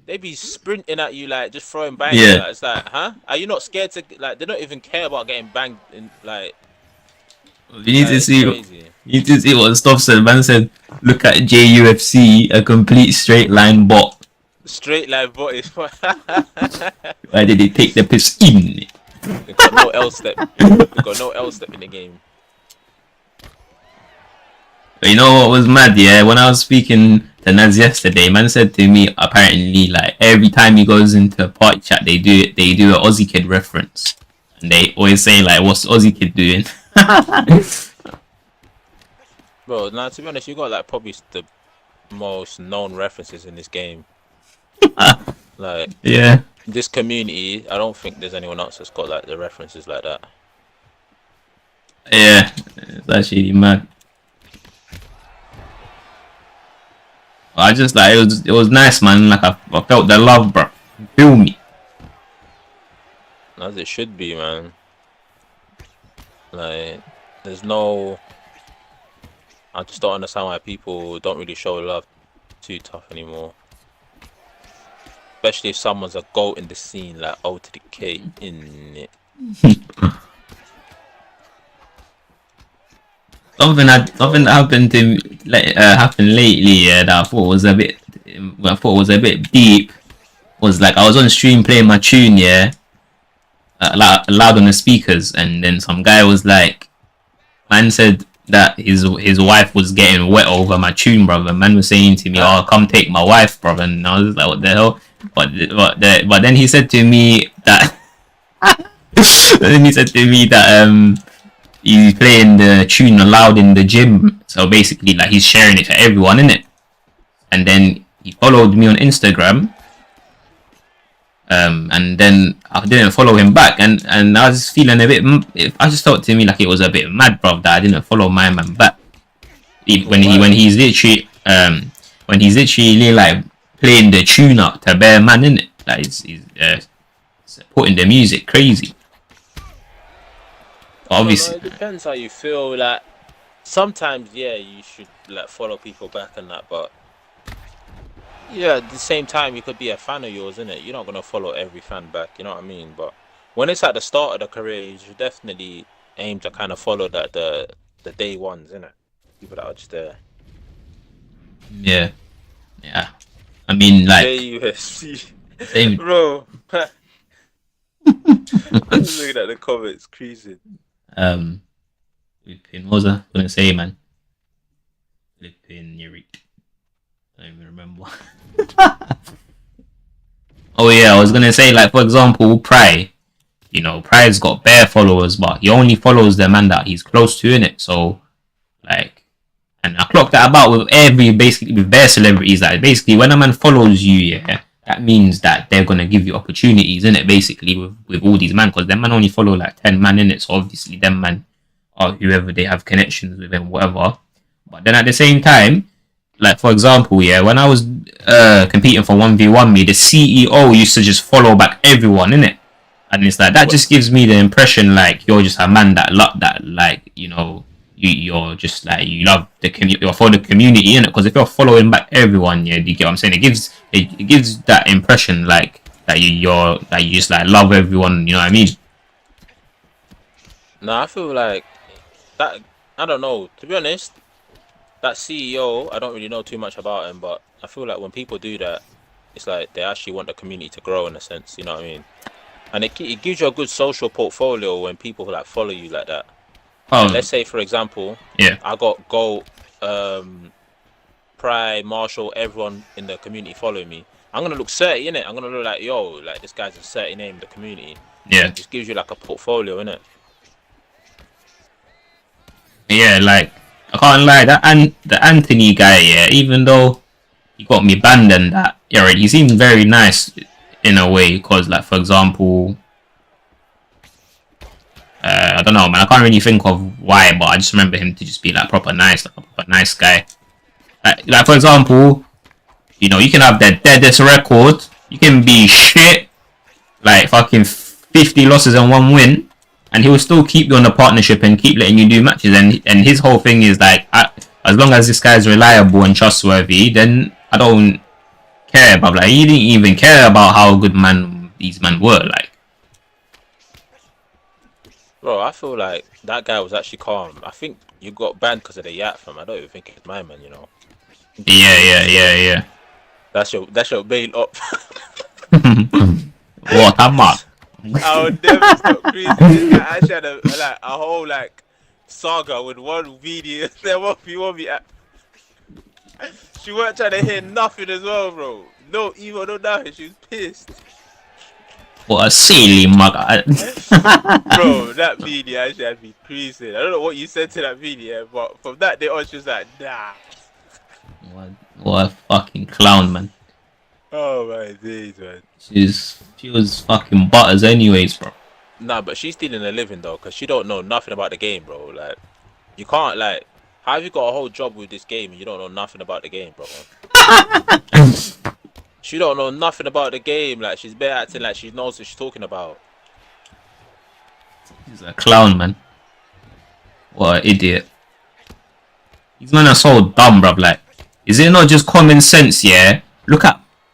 They be sprinting at you, like just throwing bangers. Yeah. Like, it's like, huh? Are you not scared to like? They don't even care about getting banged. In, You need to it's see. crazy. You need to see what stuff said. Man said, "Look at JUFC, a complete straight line bot. Straight line body. Why did they take the piss in?" We got no L step. We got no L step in the game. But you know what was mad? Yeah, when I was speaking to Naz yesterday, man said to me, apparently, like every time he goes into a party chat, they do a Aussie Kid reference, and they always say like, "What's Aussie Kid doing?" Bro, now to be honest, you got like probably the most known references in this game. Like Yeah, this community, I don't think there's anyone else that's got like the references like that. yeah, it's actually mad. I just like it was nice, man. Like I felt the love, bro. Feel me? As it should be, man. Like, there's no. I just don't understand why people don't really show love too tough anymore. Especially if someone's a GOAT in the scene, like O to the K in it. Something that happened to happened lately. Yeah, that I thought was a bit. I thought was a bit deep. Was like I was on stream playing my tune. Yeah, loud on the speakers, and then some guy was like, man said that his wife was getting wet over my tune, brother. Man was saying to me, "Oh, come take my wife, brother." And I was like, "What the hell?" But then he said to me that. Then he said to me that he's playing the tune loud in the gym, so basically like he's sharing it to everyone in it. And then he followed me on Instagram, and then I didn't follow him back, and I was feeling a bit. I just felt to me like it was a bit mad, bro, that I didn't follow my man back. When he's literally like playing the tune up to bare man in it, like he's putting the music crazy. Obviously, It depends how you feel. Like sometimes, yeah, you should like follow people back and that, but yeah, at the same time, you could be a fan of yours, innit? You're not gonna follow every fan back, you know what I mean? But when it's at the start of the career, you should definitely aim to kind of follow that the day ones, innit? People that are just there. yeah. I mean, like JUFC, same. bro. I'm just looking at the comments, creasing. Flipping, what was I gonna say, man? Flipping Yurik. I don't even remember. Oh yeah, I was gonna say, like, for example, Pry. You know, Pry's got bare followers, but he only follows the man that he's close to in it. So, like, and I clocked that about with basically with bare celebrities. That basically, when a man follows you, yeah, that means that they're gonna give you opportunities in it. Basically, with all these man, because them man only follow like 10 man in it. So obviously, them man or whoever they have connections with and whatever. But then at the same time, like for example, yeah, when I was competing for 1v1 me, the CEO used to just follow back everyone in it. And it's like that just gives me the impression like you're just a man that like you know you're just like you love the community, you're for the community in it. Because if you're following back everyone, yeah, do you get what I'm saying? It gives that impression like that you're that you just like love everyone. You know what I mean? No, I feel like that. I don't know. To be honest, that CEO, I don't really know too much about him, but I feel like when people do that, it's like they actually want the community to grow in a sense. You know what I mean? And it gives you a good social portfolio when people like follow you like that. Like, let's say for example, yeah, I got Gold, Pride, Marshall, everyone in the community following me. I'm gonna look 30 in it. I'm gonna look like yo, like this guy's a 30 name in the community. yeah, It just gives you like a portfolio in it. yeah. Like I can't lie, the Anthony guy, yeah, even though he got me banned and that, yeah, right, he seemed very nice in a way. Because like for example, I don't know, man. I can't really think of why, but I just remember him to just be like proper nice, like a proper nice guy. Like for example, you know, you can have the deadest record, you can be shit, like fucking 50 losses and 1 win, and he will still keep you on the partnership and keep letting you do matches. And his whole thing is like, as long as this guy's reliable and trustworthy, then I don't care about. Like he didn't even care about how good man these men were. Like, Bro, I feel like that guy was actually calm. I think you got banned because of the yat fam. I don't even think it's my man, you know. yeah. That's your main up. What a mark. I would never stop crazy. I actually had a whole like saga with one video. There won't be. She weren't trying to hear nothing as well, bro. No evil, no nothing. She was pissed. What a silly mug. Bro, that video actually had me creasing. I don't know what you said to that video, but from that day on, she was like, nah. What a fucking clown, man. Oh my days, man. She was fucking butters anyways, bro. Nah, but she's stealing a living though, cause she don't know nothing about the game, bro. Like, you can't like. How have you got a whole job with this game and you don't know nothing about the game, bro? She don't know nothing about the game. Like, she's bare acting like she knows what she's talking about. He's a clown, man. What an idiot. These men are so dumb, bruv. Like, is it not just common sense, yeah?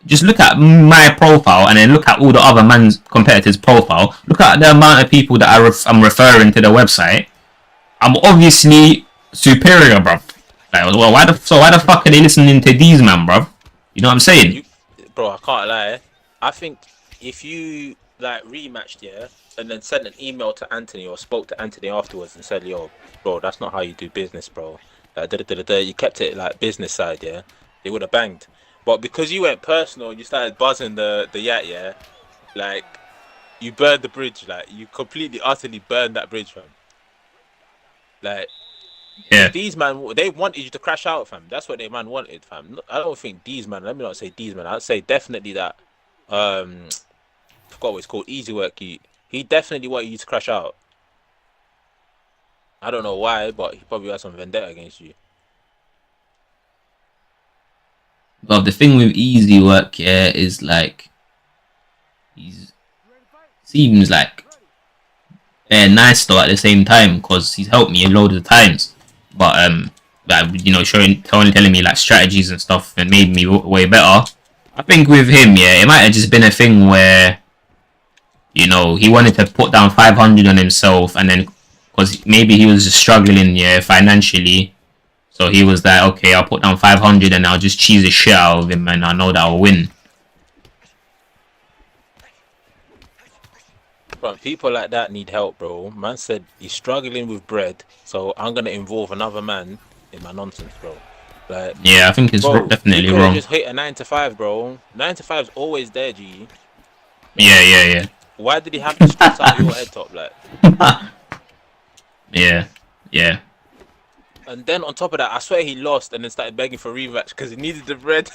Just look at my profile and then look at all the other man's competitors' profile. Look at the amount of people that I'm referring to the website. I'm obviously superior, bruv. Like, well, why the fuck are they listening to these man, bruv? You know what I'm saying? Bro, I can't lie. I think if you like rematched, yeah, and then sent an email to Anthony or spoke to Anthony afterwards and said, "Yo, bro, that's not how you do business, bro." You kept it like business side, yeah. They would have banged, but because you went personal, you started buzzing the yat, yeah. Like you burned the bridge, like you completely, utterly burned that bridge, fam. Like. Yeah. These man, they wanted you to crash out, fam. That's what they man wanted, fam. I don't think these man. Let me not say these man. I'd say definitely that. I forgot what it's called. Easy work. He definitely wanted you to crash out. I don't know why, but he probably had some vendetta against you. But the thing with easy work, yeah, is like seems like nice though at the same time because he's helped me a load of the times. But like, you know, telling me like strategies and stuff and made me way better. I think with him, yeah, it might have just been a thing where, you know, he wanted to put down 500 on himself, and then because maybe he was just struggling, yeah, financially, so he was like, okay, I'll put down 500 and I'll just cheese the shit out of him, and I know that I'll win. Bro, people like that need help, bro. Man said he's struggling with bread, so I'm gonna involve another man in my nonsense, bro. Like, yeah, I think it's definitely you wrong. Just hit a 9 to 5, bro. 9 to 5's always there, G. Yeah. Why did he have to stress out your head top, like? Yeah. And then on top of that, I swear he lost and then started begging for rematch because he needed the bread.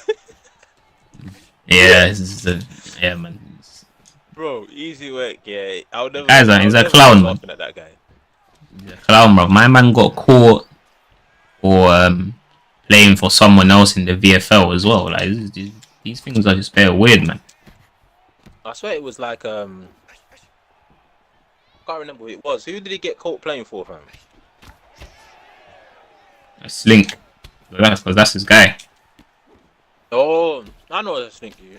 Yeah, yeah, man. Bro, easy work, yeah. He's a I'll never clown, stop man. laughing at that guy. He's a clown, bro. My man got caught for playing for someone else in the VFL as well. Like these things are just very weird, man. I swear it was like I can't remember who it was. Who did he get caught playing for, fam? A Slink, because that's his guy. Oh, I know what I think you.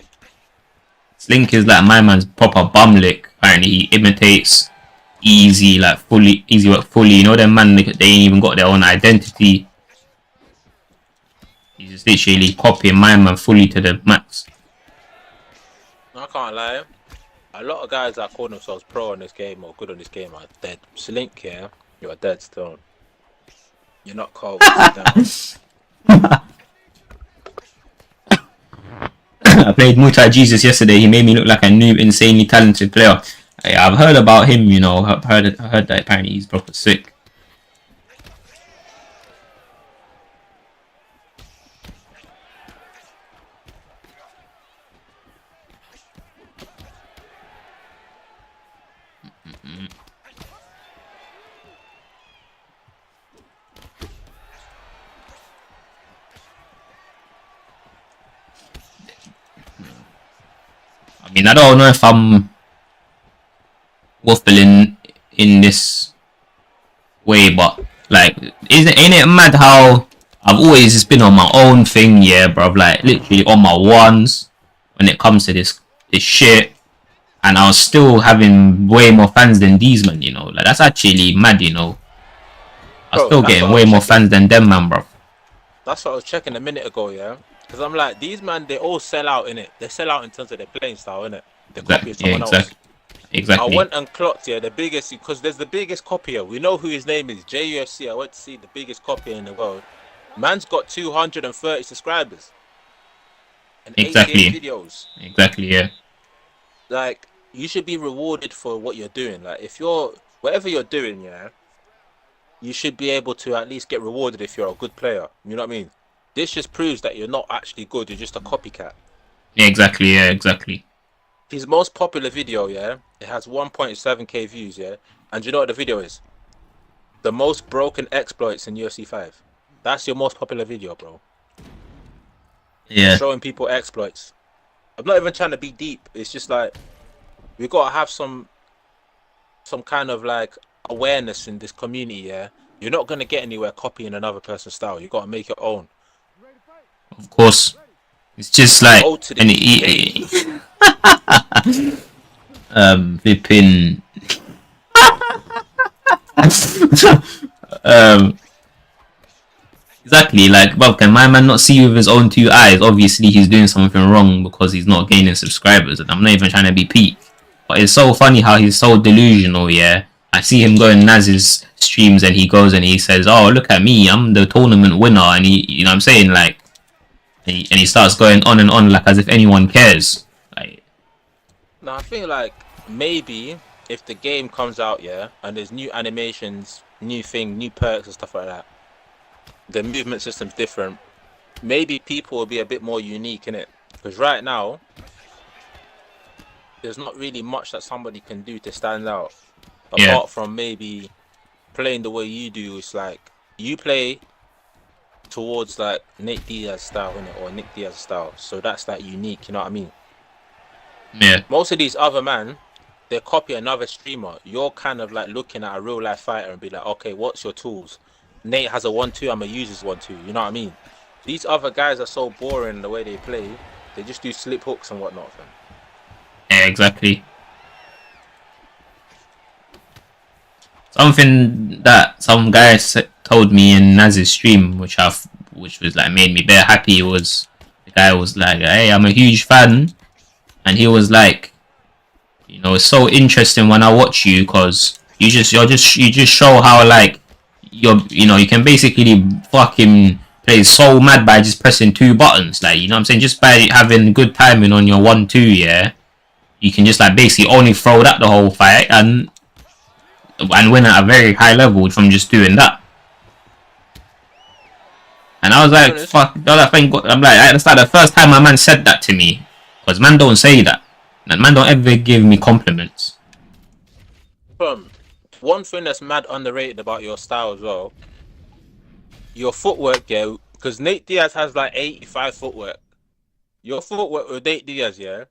Slink is like my man's proper bum lick. Apparently he imitates easy, like fully easy work fully. You know them man, they ain't even got their own identity. He's just literally copying my man fully to the max. I can't lie. A lot of guys that call themselves pro on this game or good on this game are dead. Slink, yeah, you're a dead stone. You're not cold. I played Muay Thai Jesus yesterday. He made me look like a new, insanely talented player. I've heard about him, you know. I heard that apparently he's proper sick. I mean, I don't know if I'm waffling in this way, but like, ain't it mad how I've always just been on my own thing, yeah, bruv, like literally on my ones when it comes to this shit, and I was still having way more fans than these man, you know, like that's actually mad, you know. I'm still getting way more fans than them, man, bruv. That's what I was checking a minute ago, yeah. Because I'm like, these man, they all sell out in it. They sell out in terms of their playing style, innit? They copy someone else. Exactly. I went and clocked, yeah, the biggest, because there's the biggest copier. We know who his name is, JUFC. I went to see the biggest copier in the world. Man's got 230 subscribers. And 88 videos. Exactly, yeah. Like, you should be rewarded for what you're doing. Like, if you're, whatever you're doing, yeah, you should be able to at least get rewarded if you're a good player. You know what I mean? This just proves that you're not actually good. You're just a copycat. Yeah, exactly. His most popular video, yeah, it has 1.7k views, yeah. And do you know what the video is? The most broken exploits in UFC 5. That's your most popular video, bro. Yeah. Showing people exploits. I'm not even trying to be deep. It's just like we gotta have some kind of like awareness in this community, yeah. You're not gonna get anywhere copying another person's style. You gotta make your own. Of course. It's just like flipping exactly, like, well, can my man not see with his own two eyes? Obviously he's doing something wrong because he's not gaining subscribers, and I'm not even trying to be peak, but it's so funny how he's so delusional, yeah. I see him going Naz's streams and he goes and he says, oh, look at me, I'm the tournament winner, and he, you know what I'm saying, like, and he starts going on and on like as if anyone cares. Like, now I think like maybe if the game comes out, yeah, and there's new animations, new perks and stuff like that, the movement system's different, maybe people will be a bit more unique in it. Because right now there's not really much that somebody can do to stand out, apart from maybe playing the way you do. It's like you play towards like Nate Diaz style, innit, or Nick Diaz style, so that's like unique, you know what I mean? Yeah. Most of these other man, they copy another streamer. You're kind of like looking at a real life fighter and be like, okay, what's your tools? Nate has a 1-2, I'ma use his 1-2, you know what I mean? These other guys are so boring in the way they play. They just do slip hooks and whatnot, fam. Yeah, exactly. Something that some guy told me in Naz's stream, which was like made me very happy, was the guy was like, hey, I'm a huge fan, and he was like, you know, it's so interesting when I watch you because you just show how like you know, you can basically fucking play so mad by just pressing 2 buttons, like, you know what I'm saying, just by having good timing on your 1-2, yeah. you can just like basically only throw that the whole fight and win at a very high level from just doing that. And I was like, fuck, thank God. I'm like, that's like the first time my man said that to me. Because man don't say that. And man don't ever give me compliments. One thing that's mad underrated about your style as well, your footwork, yeah, because Nate Diaz has like 85 footwork. Your footwork with Nate Diaz, yeah,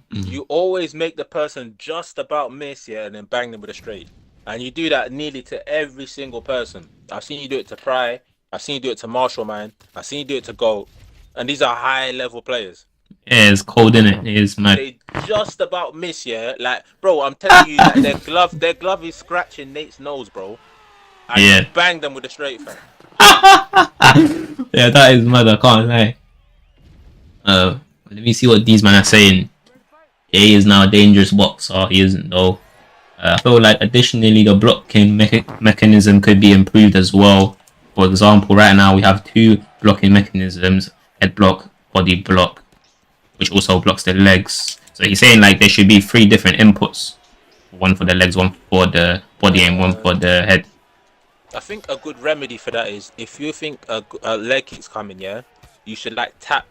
you always make the person just about miss, yeah, and then bang them with a straight. And you do that nearly to every single person. I've seen you do it to Pry. I've seen you do it to Marshall, man. I've seen you do it to Gold. And these are high-level players. Yeah, it's cold, innit? It is mad. They just about miss, yeah. Like, bro, I'm telling you, like, their glove is scratching Nate's nose, bro. And you bang them with a straight, fam. Yeah, that is mad. I can't lie. Let me see what these men are saying. He is now a dangerous boxer. He isn't though. I feel like additionally the blocking mechanism could be improved as well. For example, right now we have 2 blocking mechanisms: head block, body block, which also blocks the legs. So he's saying like there should be 3 different inputs: one for the legs, one for the body, and one for the head. I think a good remedy for that is if you think a leg kick's coming, yeah, you should like tap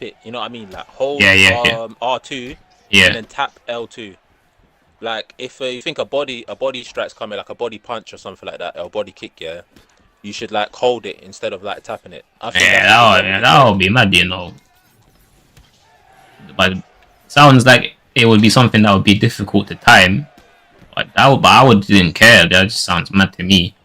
it. You know what I mean? Like hold R2, and then tap L2. Like if you think a body strike's coming, like a body punch or something like that, or a body kick, yeah, you should like hold it instead of like tapping it. I think that would be mad, you know. But it sounds like it would be something that would be difficult to time. But I didn't care. That just sounds mad to me.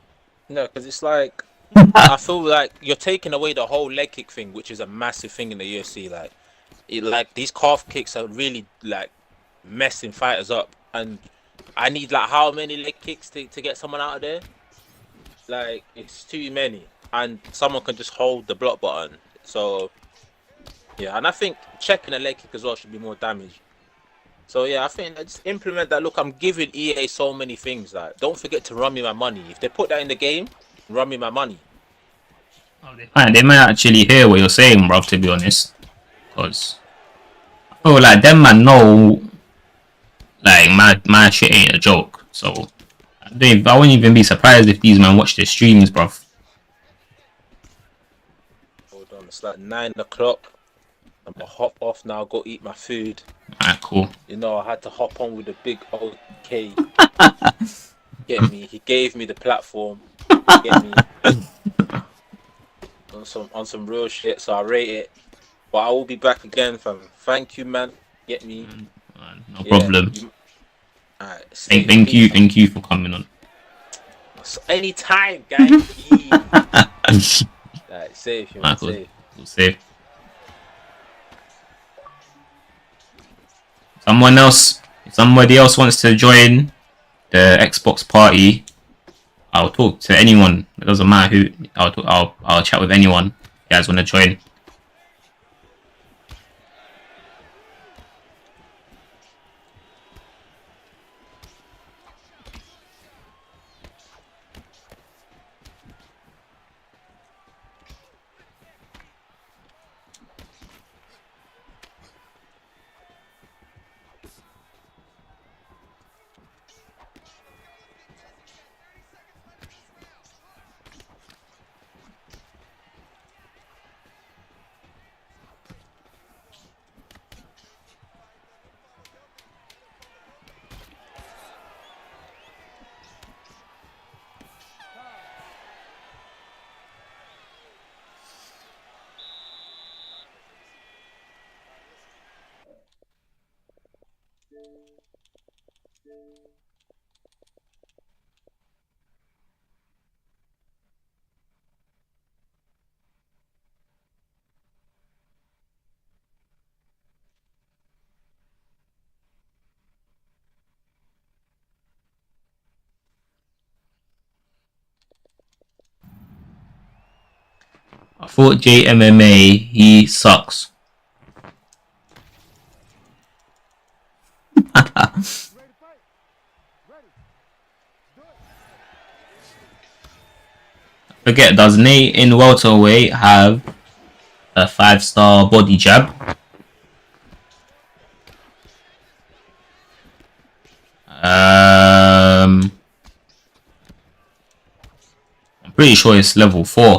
No, because it's like I feel like you're taking away the whole leg kick thing, which is a massive thing in the UFC. Like these calf kicks are really like messing fighters up, and I need like how many leg kicks to get someone out of there? Like it's too many, and someone can just hold the block button. So yeah, and I think checking a leg kick as well should be more damage. So yeah, I think just implement that. Look, I'm giving EA so many things. Like, don't forget to run me my money. If they put that in the game, run me my money. Oh, they might actually hear what you're saying, bro. To be honest, because like them man know, like my shit ain't a joke. So I wouldn't even be surprised if these man watch the streams, bro. Hold on, it's like 9 o'clock. I'm gonna hop off now, go eat my food. Alright, cool. You know, I had to hop on with the big old K. Get me? He gave me the platform. Get me? On some real shit, so I rate it. But I will be back again, fam. Thank you, man. Get me? No problem. Alright. Thank you for coming on. Anytime, guys. Alright, safe, you man. Safe. Safe. If somebody else wants to join the Xbox party, I'll talk to anyone. It doesn't matter who. I'll chat with anyone. If you guys want to join. I thought JMMA, he sucks. Forget, does Nate in welterweight have a 5-star body jab? Pretty sure it's level 4.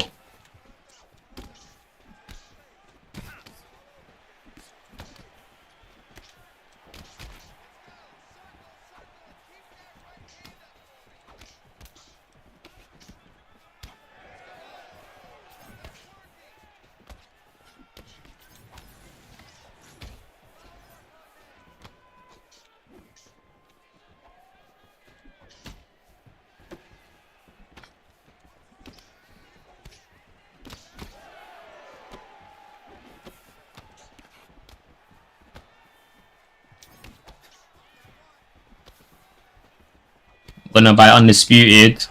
Gonna buy Undisputed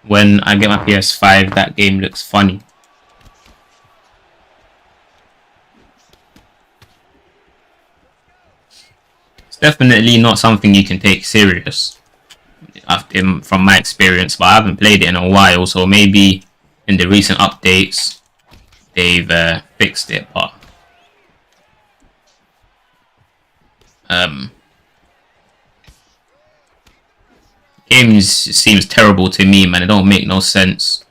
when I get my PS5. That game looks funny. It's definitely not something you can take serious from my experience, but I haven't played it in a while, so maybe in the recent updates they've fixed it. But games seems terrible to me, man. It don't make no sense.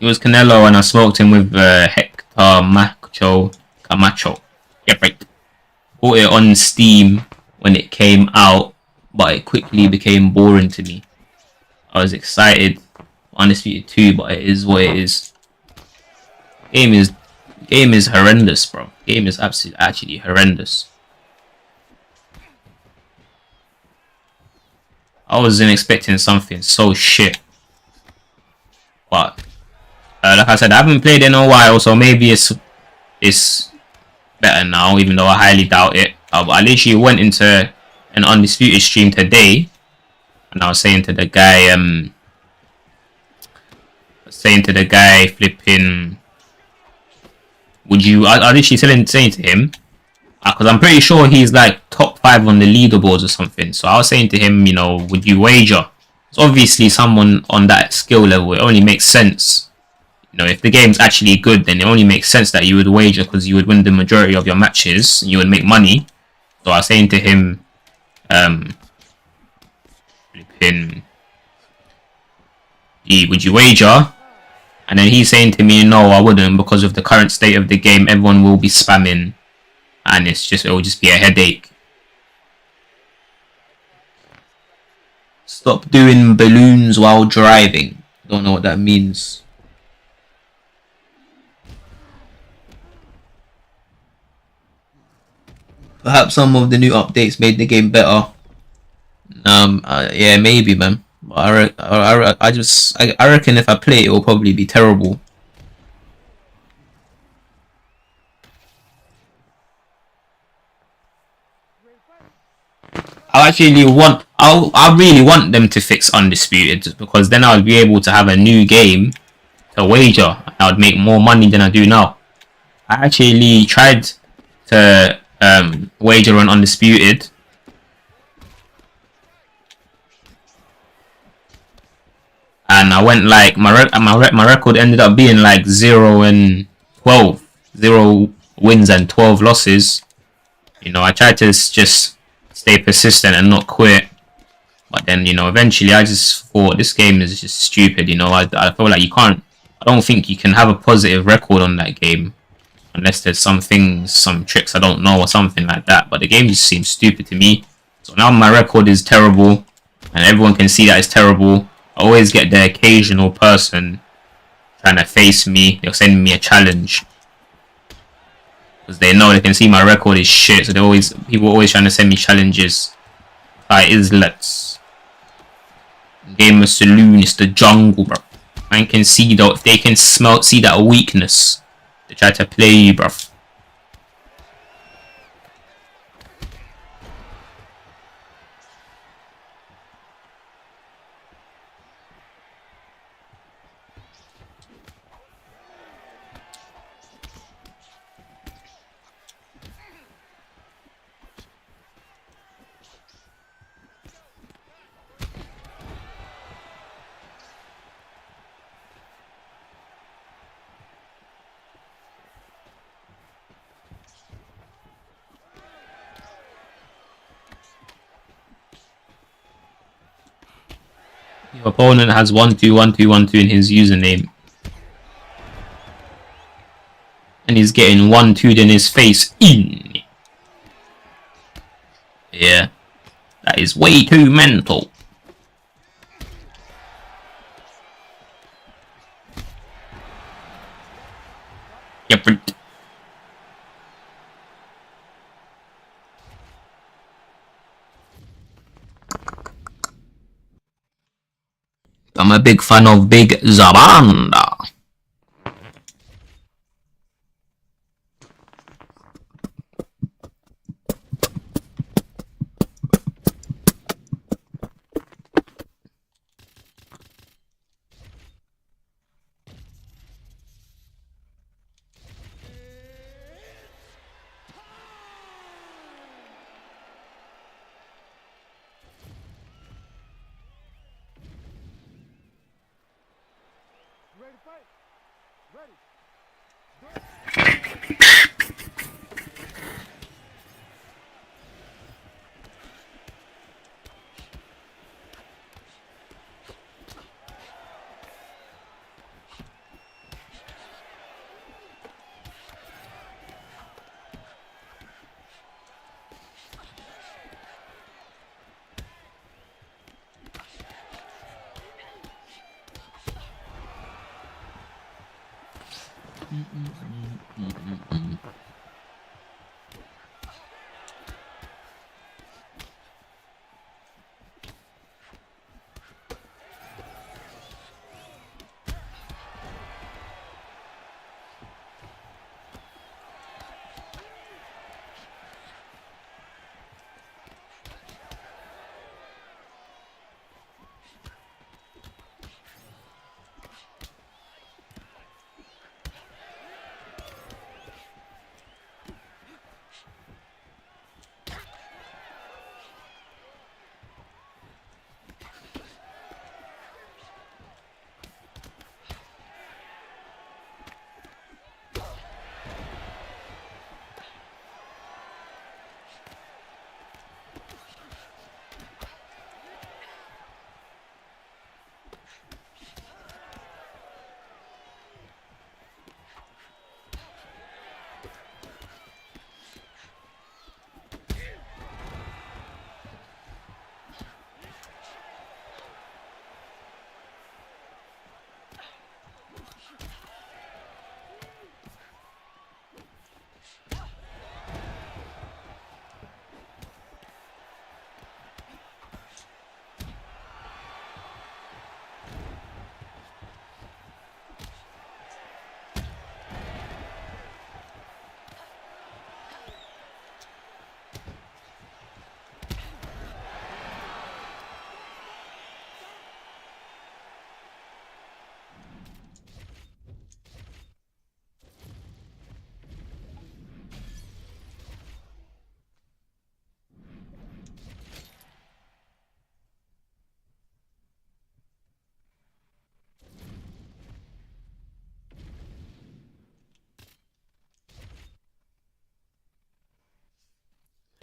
It was Canelo, and I smoked him with Hector Camacho. Yeah, right. Bought it on Steam when it came out, but it quickly became boring to me. I was excited for Undisputed 2, but it is what it is. Game is horrendous, bro. Game is actually horrendous. I wasn't expecting something so shit, but like I said, I haven't played in a while, so maybe it's better now, even though I highly doubt it. I literally went into an Undisputed stream today, and I was saying to the guy, flipping, would you? I literally saying to him, because I'm pretty sure he's like top 5 on the leaderboards or something. So I was saying to him, you know, would you wager? It's obviously someone on that skill level. It only makes sense. You know, if the game's actually good, then it only makes sense that you would wager, because you would win the majority of your matches and you would make money. So I was saying to him, would you wager? And then he's saying to me, no, I wouldn't, because of the current state of the game. Everyone will be spamming, and it will just be a headache. Stop doing balloons while driving. Don't know what that means. Perhaps some of the new updates made the game better. Yeah, maybe, man. But I reckon if I play it, will probably be terrible. I really want them to fix Undisputed, because then I would be able to have a new game to wager. I would make more money than I do now. I actually tried to wager on Undisputed, and I went like my record ended up being like 0-12, 0 wins and 12 losses. You know, I tried to just stay persistent and not quit, but then, you know, eventually I just thought this game is just stupid. You know, I feel like I don't think you can have a positive record on that game unless there's some tricks I don't know or something like that. But the game just seems stupid to me. So now my record is terrible, and everyone can see that it's terrible. I always get the occasional person trying to face me. They'll send me a challenge, because they know they can see my record is shit. So people are always trying to send me challenges. Like, let's GamerSaloon is the jungle, bro. Man can see though, if they can see that weakness, they try to play you, bro. Your opponent has 121212 in his username. And he's getting 1-2'd in his face. In. Yeah. That is way too mental. Yep. I'm a big fan of Big Zabanda.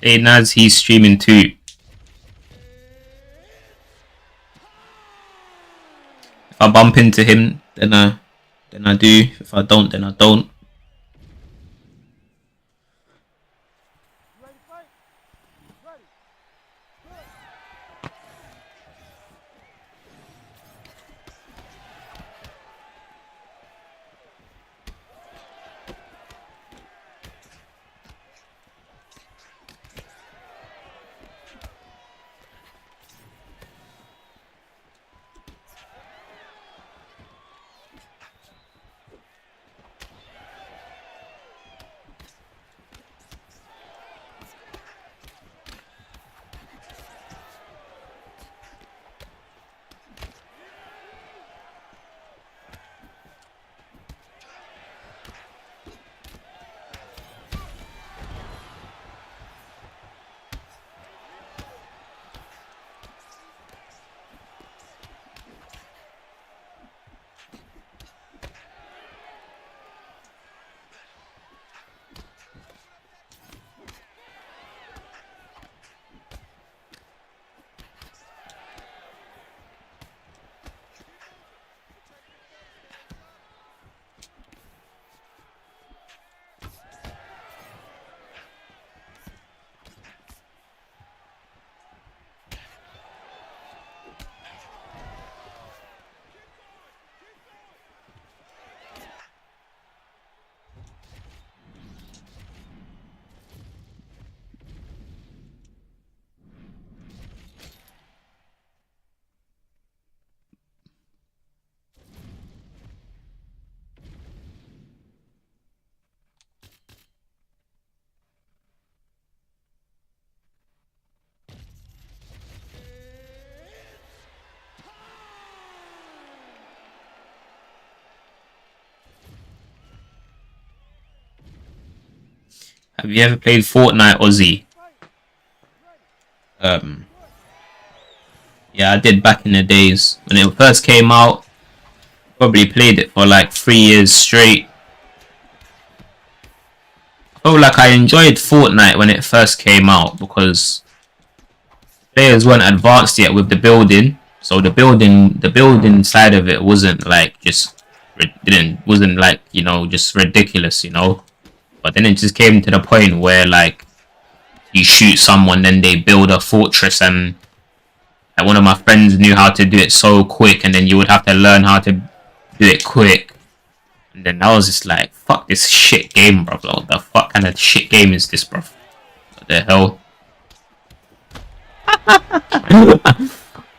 Hey Naz, he's streaming too. If I bump into him, then I do. If I don't, then I don't. Have you ever played Fortnite, Ozzy? Yeah, I did back in the days when it first came out. Probably played it for like 3 years straight. I felt like I enjoyed Fortnite when it first came out because players weren't advanced yet with the building. So the building side of it wasn't like wasn't like, you know, just ridiculous, you know. But then it just came to the point where like you shoot someone, then they build a fortress, and like, one of my friends knew how to do it so quick, and then you would have to learn how to do it quick. And then I was just like, fuck this shit game, bro. What the fuck kind of shit game is this, bro? What the hell? I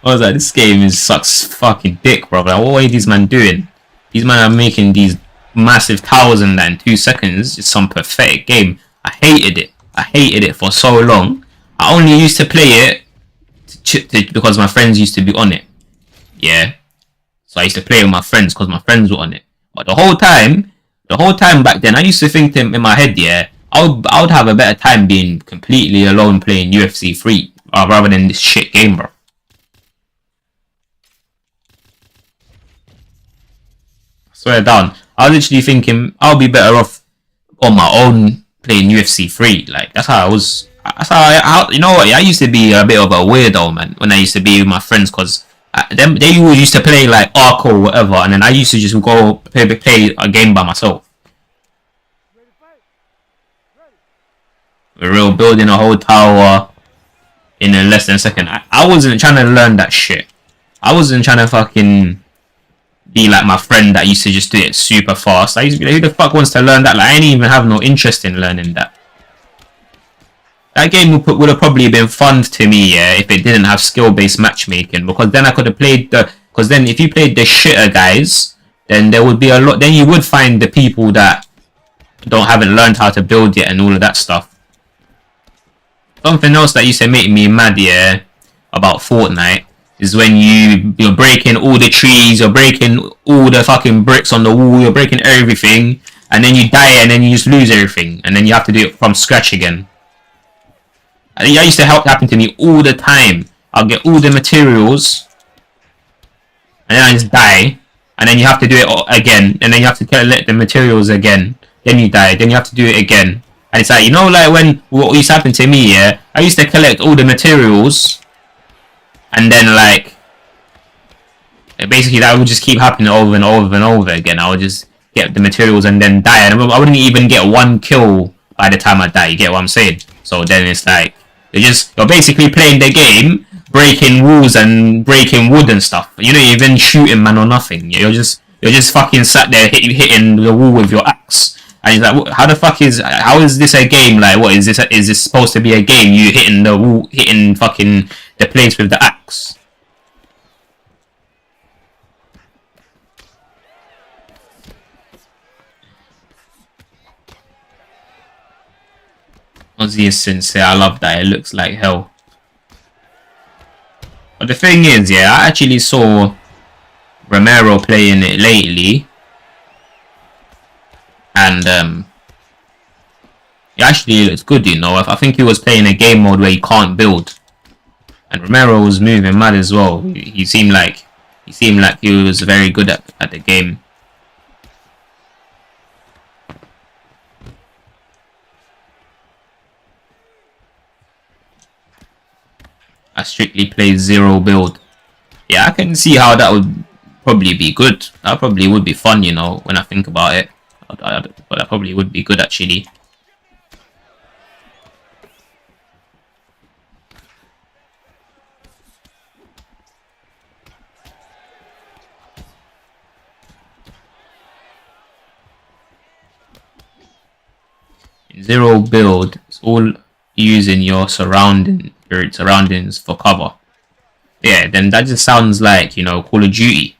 was like, this game sucks fucking dick, bro. Like, what are these men doing? These men are making these massive towers in that in 2 seconds. It's some pathetic game. I hated it. I hated it for so long. I only used to play it because my friends used to be on it. Yeah. So I used to play with my friends because my friends were on it. But the whole time back then, I used to think in my head, yeah, I would have a better time being completely alone playing UFC 3 rather than this shit game, bro. I swear down. I was literally thinking I'll be better off on my own playing UFC 3. Like, that's how I was. That's how you know what? I used to be a bit of a weirdo, man, when I used to be with my friends, because they used to play like Ark or whatever, and then I used to just go play a game by myself. We're real building a whole tower in less than a second. I wasn't trying to learn that shit. I wasn't trying to fucking be like my friend that used to just do it super fast. I used to be like, who the fuck wants to learn that? Like, I didn't even have no interest in learning that. That game would have probably been fun to me, yeah, if it didn't have skill-based matchmaking, because then I could have played because then if you played the shitter guys, then there would be a lot. Then you would find the people that haven't learned how to build yet and all of that stuff. Something else that used to make me mad, yeah, about Fortnite is when you're breaking all the trees, you're breaking all the fucking bricks on the wall, you're breaking everything, and then you die and then you just lose everything, and then you have to do it from scratch again. I think that used to happen to me all the time. I'll get all the materials, and then I just die, and then you have to do it again, and then you have to collect the materials again. Then you die, then you have to do it again. And it's like, you know, like when what used to happen to me, yeah, I used to collect all the materials, and then like basically that would just keep happening over and over and over again. I would just get the materials and then die, and I wouldn't even get one kill by the time I die. You get what I'm saying? So then it's like you're basically playing the game, breaking walls and breaking wood and stuff. You know, you're even shooting man or nothing. You're just fucking sat there hitting the wall with your axe. And he's like, how is this a game? Like, what is this? Is this supposed to be a game? You hitting the wall, hitting fucking the place with the axe? Ozzy is sincere. I love that. It looks like hell. But the thing is, yeah, I actually saw Romero playing it lately, and it actually looks good, you know. I think he was playing a game mode where you can't build, and Romero was moving mad as well. He seemed like he was very good at the game. I strictly play zero build. Yeah, I can see how that would probably be good. That probably would be fun, you know, when I think about it. But that probably would be good, actually. In zero build, it's all using your surroundings for cover. Yeah, then that just sounds like, you know, Call of Duty.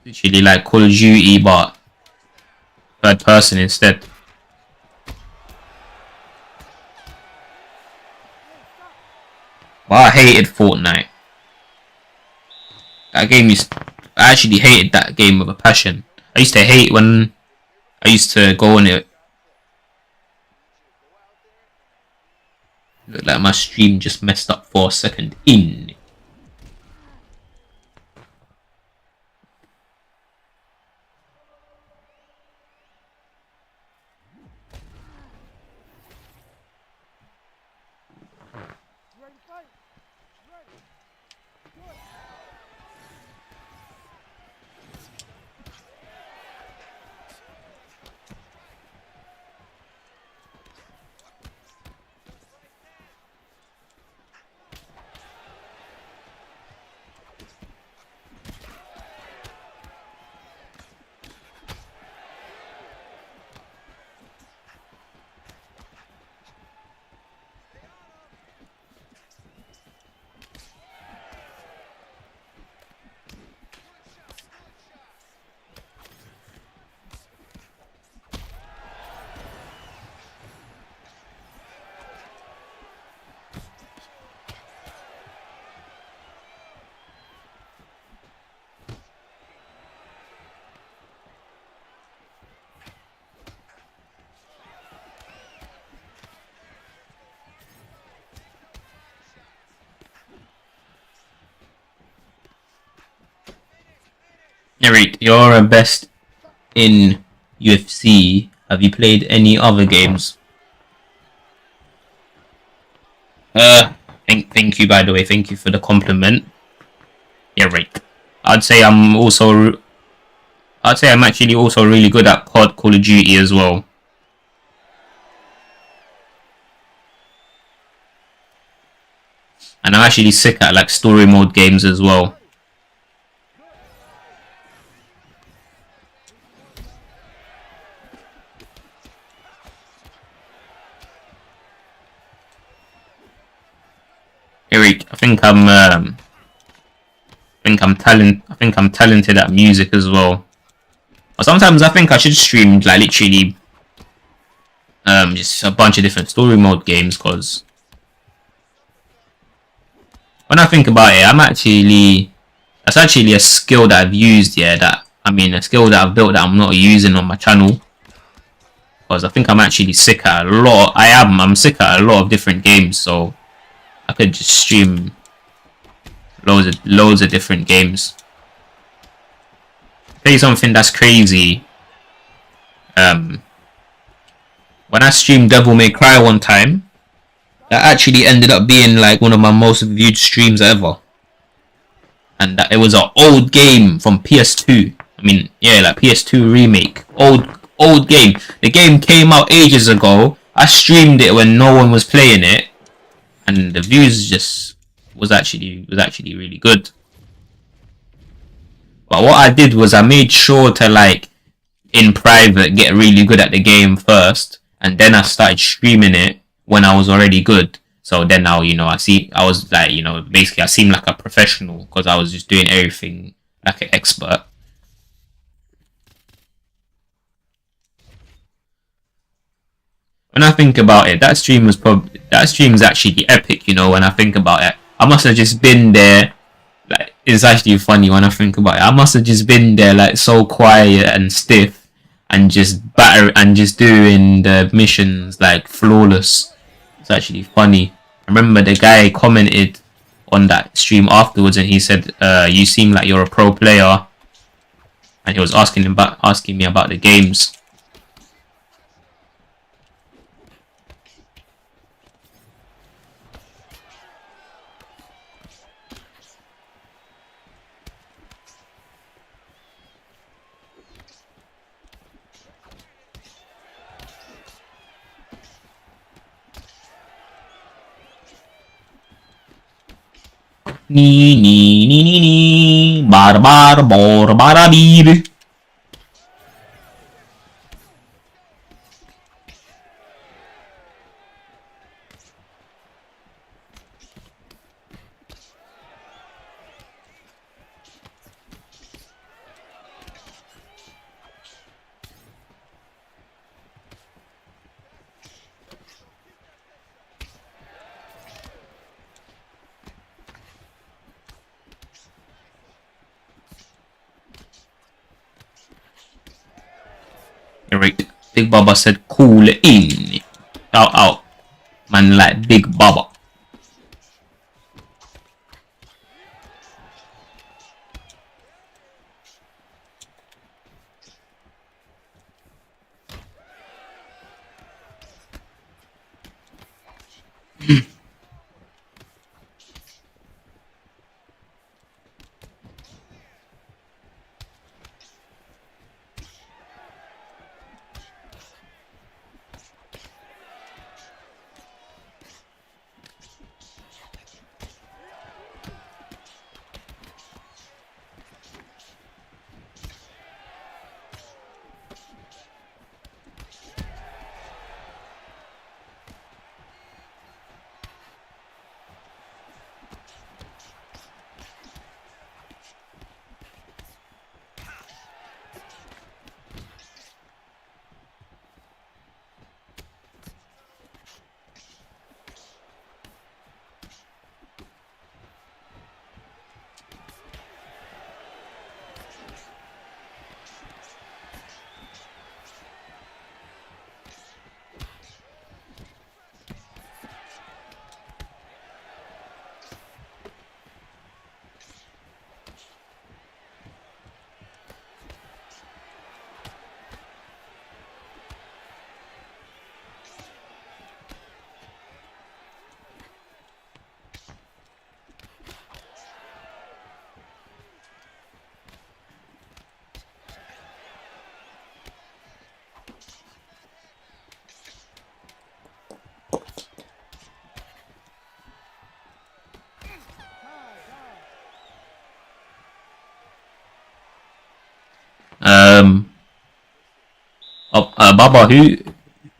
Literally like Call of Duty, but third person instead. But I hated Fortnite. That game I actually hated that game with a passion. I used to hate when I used to go on it. Looked like my stream just messed up for a second. In. Alright, you're a best in UFC. Have you played any other games? Thank you, by the way. Thank you for the compliment. Yeah, right. I'd say I'm also. I'd say I'm actually also really good at COD, Call of Duty as well. And I'm actually sick at like story mode games as well. Eric, I think I'm talented at music as well. But sometimes I think I should stream like literally just a bunch of different story mode games, because when I think about it, that's actually a skill that I've used, yeah, a skill that I've built that I'm not using on my channel. Because I think I'm actually sick at I'm sick at a lot of different games, so I could just stream loads of different games. Tell you something that's crazy. When I streamed Devil May Cry one time, that actually ended up being like one of my most viewed streams ever. And that it was an old game from PS2. I mean, yeah, like PS2 remake. Old game. The game came out ages ago. I streamed it when no one was playing it, and the views just was actually really good. But what I did was I made sure to like in private get really good at the game first, and then I started streaming it when I was already good. So then now, I was like, basically I seemed like a professional because I was just doing everything like an expert. When I think about it, that stream is actually epic, when I think about it. I must have just been there. Like, it's actually funny when I think about it. I must have just been there like so quiet and stiff, and just doing the missions like flawless. It's actually funny. I remember the guy commented on that stream afterwards, and he said, "You seem like you're a pro player," and he was asking me about the games. Ni, bar, bor, barabir. Big Baba said, cool it in. Shout out. Man like Big Baba.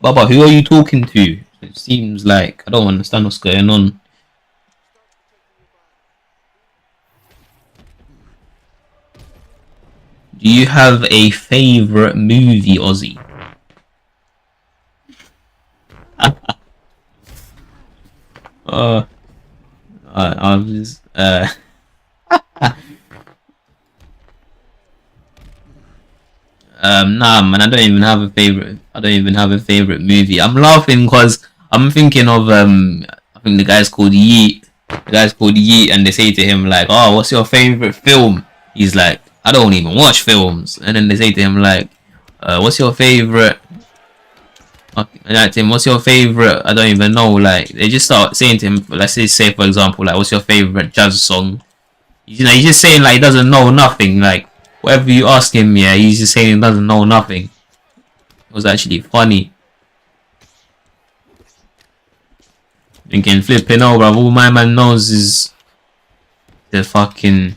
Baba, who are you talking to? It seems like I don't understand what's going on. Do you have a favorite movie, Ozzy? I was nah, man, I don't even have a favorite. I don't even have a favorite movie. I'm laughing because I'm thinking of I think the guy's called Yeet. The guy's called Yeet, and they say to him like, "Oh, what's your favorite film?" He's like, "I don't even watch films." And then they say to him like, "What's your favorite?" And like to him, "What's your favorite?" I don't even know. Like they just start saying to him, let's say for example, like, "What's your favorite jazz song?" He's just saying like he doesn't know nothing. Like whatever you ask him, yeah, he's just saying he doesn't know nothing. It was actually funny. Thinking flipping over, all my man knows is the fucking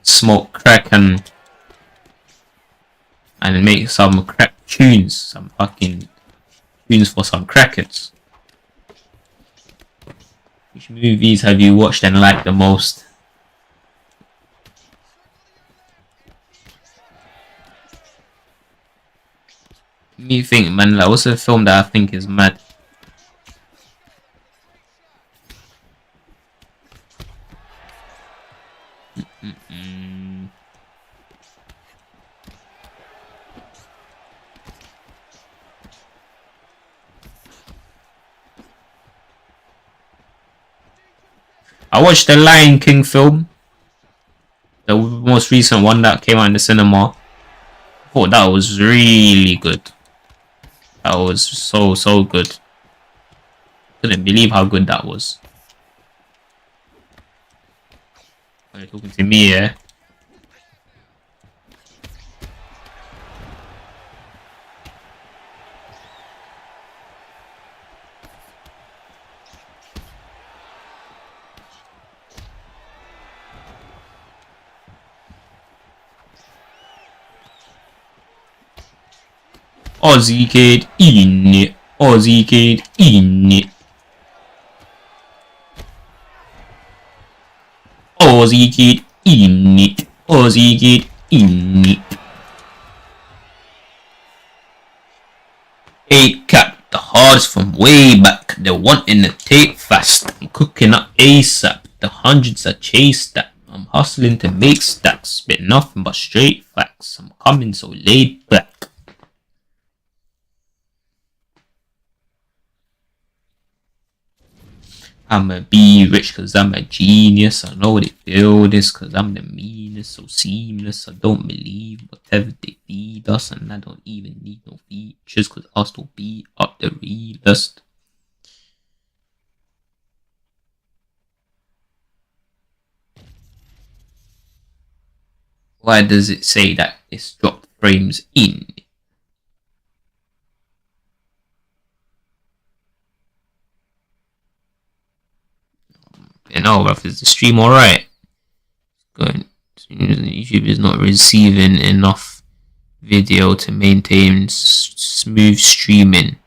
smoke crack and make some crack tunes, some fucking tunes for some crackers. Which movies have you watched and liked the most? Me think, man, like what's a film that I think is mad? I watched the Lion King film, the most recent one that came out in the cinema. I thought that was really good. That was so good. Couldn't believe how good that was. Are you talking to me, yeah? Ozzy kid in it. Ozzy kid in it. Ozzy kid in it. Ozzy kid in it. 8 cap, the hardest from way back. They're wanting to take fast. I'm cooking up ASAP. The hundreds are chased that. I'm hustling to make stacks. Spit nothing but straight facts. I'm coming so laid back. I'ma be rich cause I'm a genius. I know they feel this cause I'm the meanest, so seamless. I don't believe whatever they feed us, and I don't even need no features cause I'll still be up the realest. Why does it say that it's dropped frames in? You know, bruv, is the stream alright? Good. YouTube is not receiving enough video to maintain smooth streaming.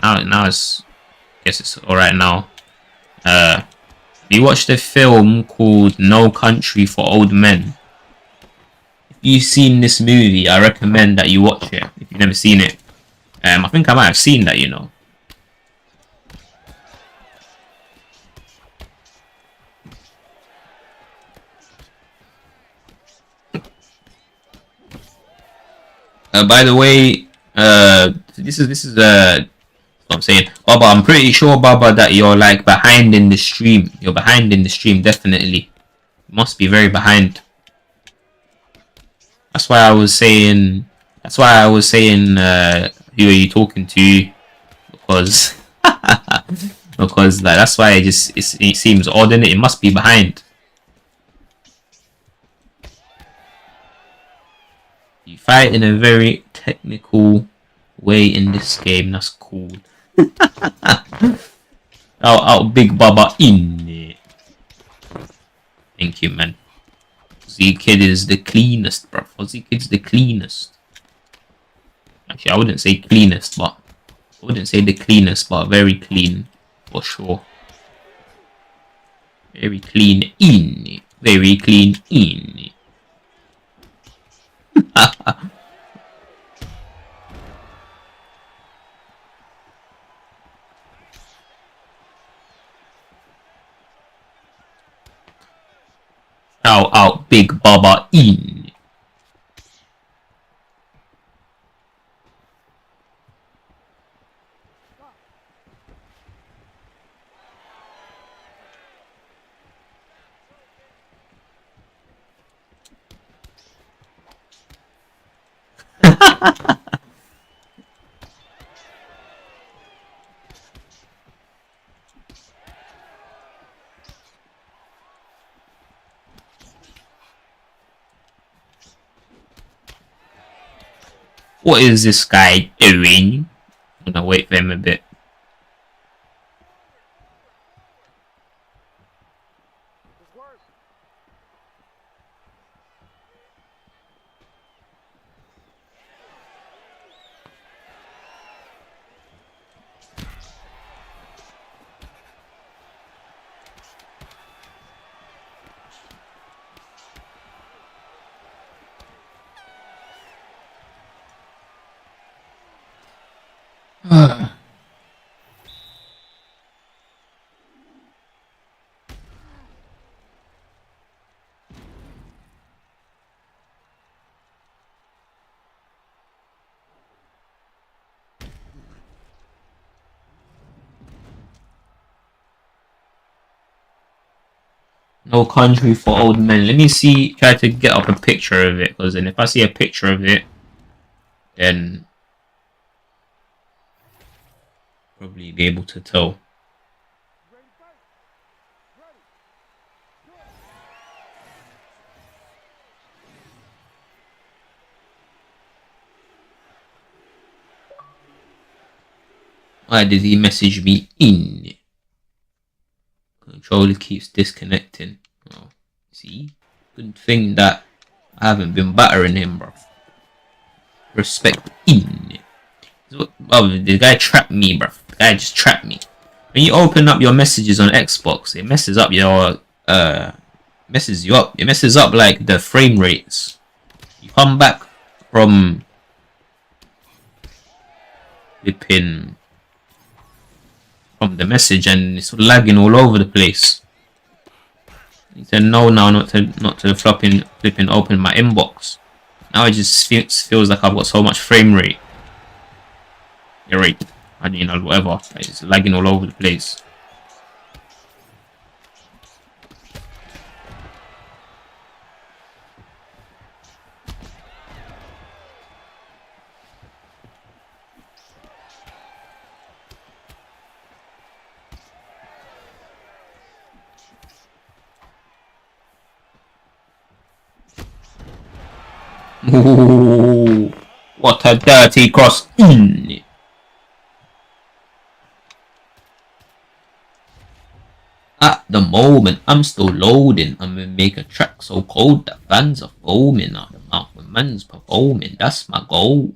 Now it's, I guess it's alright now. You watched a film called No Country for Old Men. If you've seen this movie, I recommend that you watch it. If you've never seen it, I think I might have seen that, you know. By the way, this is what I'm saying, Baba. I'm pretty sure, Baba, that you're like behind in the stream. You're behind in the stream, definitely. You must be very behind. That's why I was saying. Who are you talking to? Because because like that's why it seems odd, innit? It must be behind. You fight in a very technical way in this game. That's cool. out Big Baba in it. Thank you, man. Ozzy Kid is the cleanest, bro. Ozzy Kid's the cleanest. Actually, I wouldn't say cleanest, but I wouldn't say the cleanest, but very clean for sure. Very clean in it. Very clean in it. Out Big Baba in. What is this guy doing? I'm gonna wait for him a bit. No Country for Old Men. Let me see, try to get up a picture of it, because then if I see a picture of it, then probably be able to tell. Why did he message me in? Controller keeps disconnecting. Oh, see? Good thing that I haven't been battering him, bro. Respect in. Oh, the guy trapped me, bro. The guy just trapped me. When you open up your messages on Xbox, it messes up your messes you up. It messes up like the frame rates. You come back from flipping from the message and it's lagging all over the place. He said no now, not to flipping open my inbox. Now it just feels like I've got so much frame rate. Yeah, right. I mean, whatever. It's lagging all over the place. Ooh, what a dirty cross. At the moment, I'm still loading. I'm gonna make a track so cold that fans are foaming out the mouth when man's performing. That's my goal.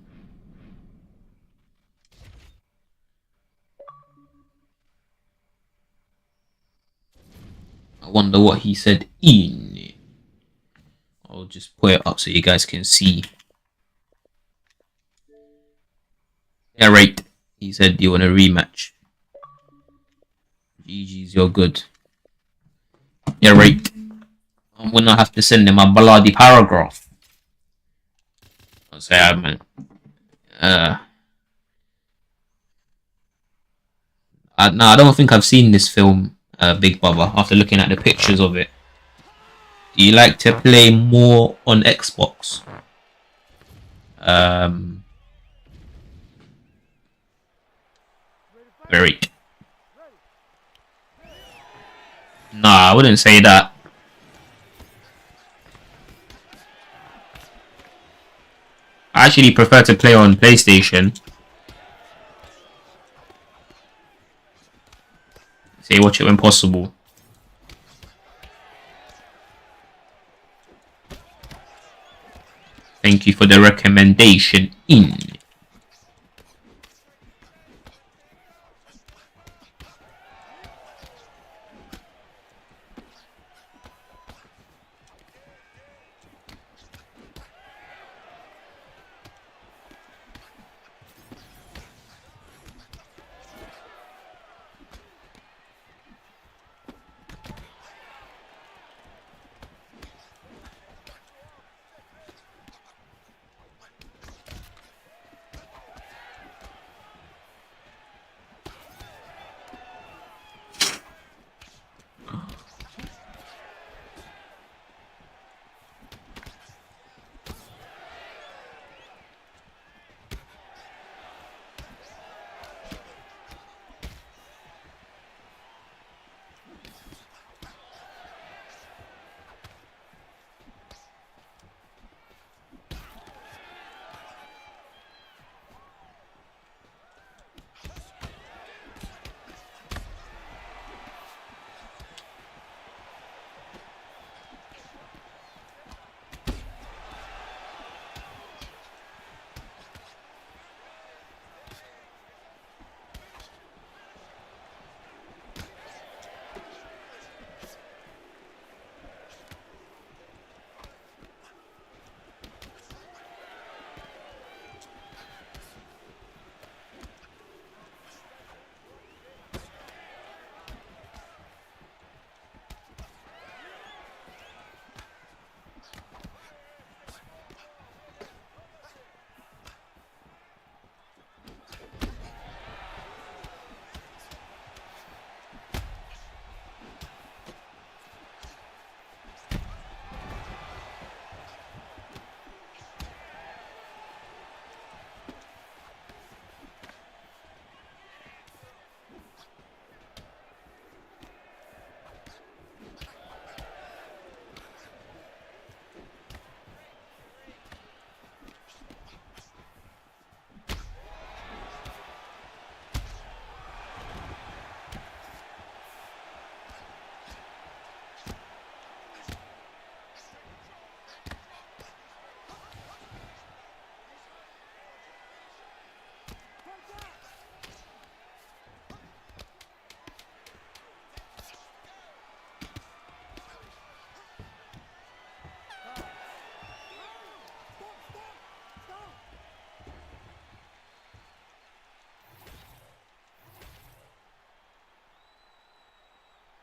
I wonder what he said in it. I'll just put it up so you guys can see. Yeah, right. He said you want a rematch. GG's, you're good. Yeah, right. I'm gonna have to send him a bloody paragraph. I'll say, man. No, I don't think I've seen this film, Big Brother, after looking at the pictures of it. Do you like to play more on Xbox? Very. Nah, I wouldn't say that. I actually prefer to play on PlayStation. Say watch it when possible. Thank you for the recommendation.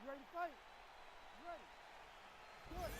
ready to fight? You ready? Good.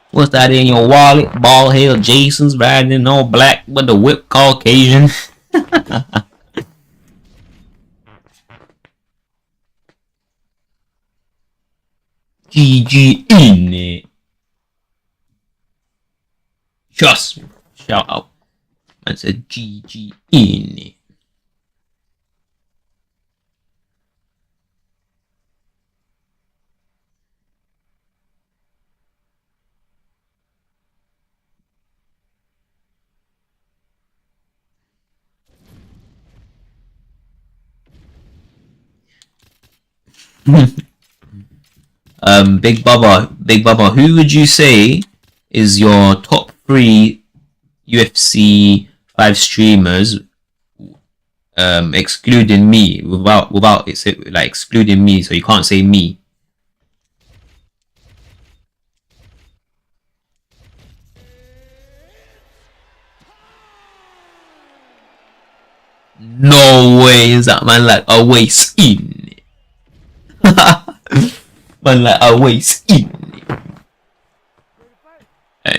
What's that in your wallet? Bald head Jason's riding in all black with the whip Caucasian. GG in it. Trust me. Shout out. I said GG in it. Big Baba, who would you say is your top 3 UFC 5 streamers, excluding me, without it's like excluding me, so you can't say me. No way is that man like a waste in. Man like a waste in.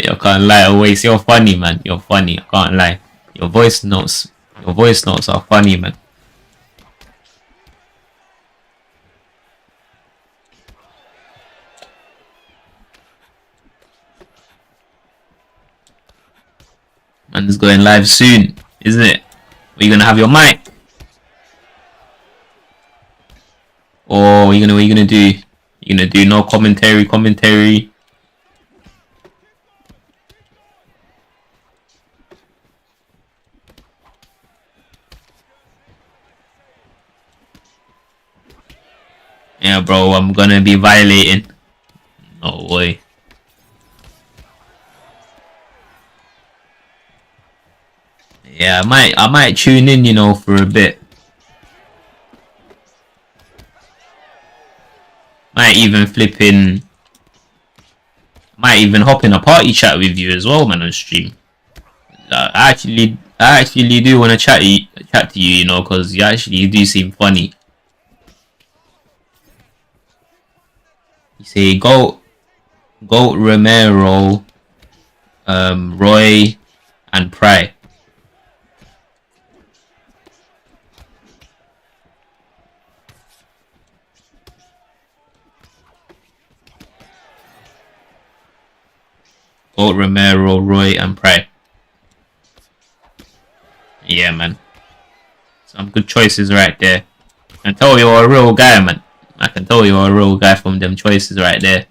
You can't lie, a waste. You're funny, man. You're funny. I can't lie. Your voice notes are funny, man. Man, it's going live soon, isn't it? Are you gonna have your mic? Or what are you gonna do? You gonna do no commentary? Yeah, bro, I'm gonna be violating. No way. Yeah, I might tune in, for a bit. Might even hop in a party chat with you as well, man, on stream. I actually do want to chat to you, because you do seem funny. You say Goat Romero, Roy, and Pry. Goat Romero, Roy, and Pry. Yeah, man. Some good choices right there. I can tell you're a real guy, man. I can tell you're a real guy from them choices right there.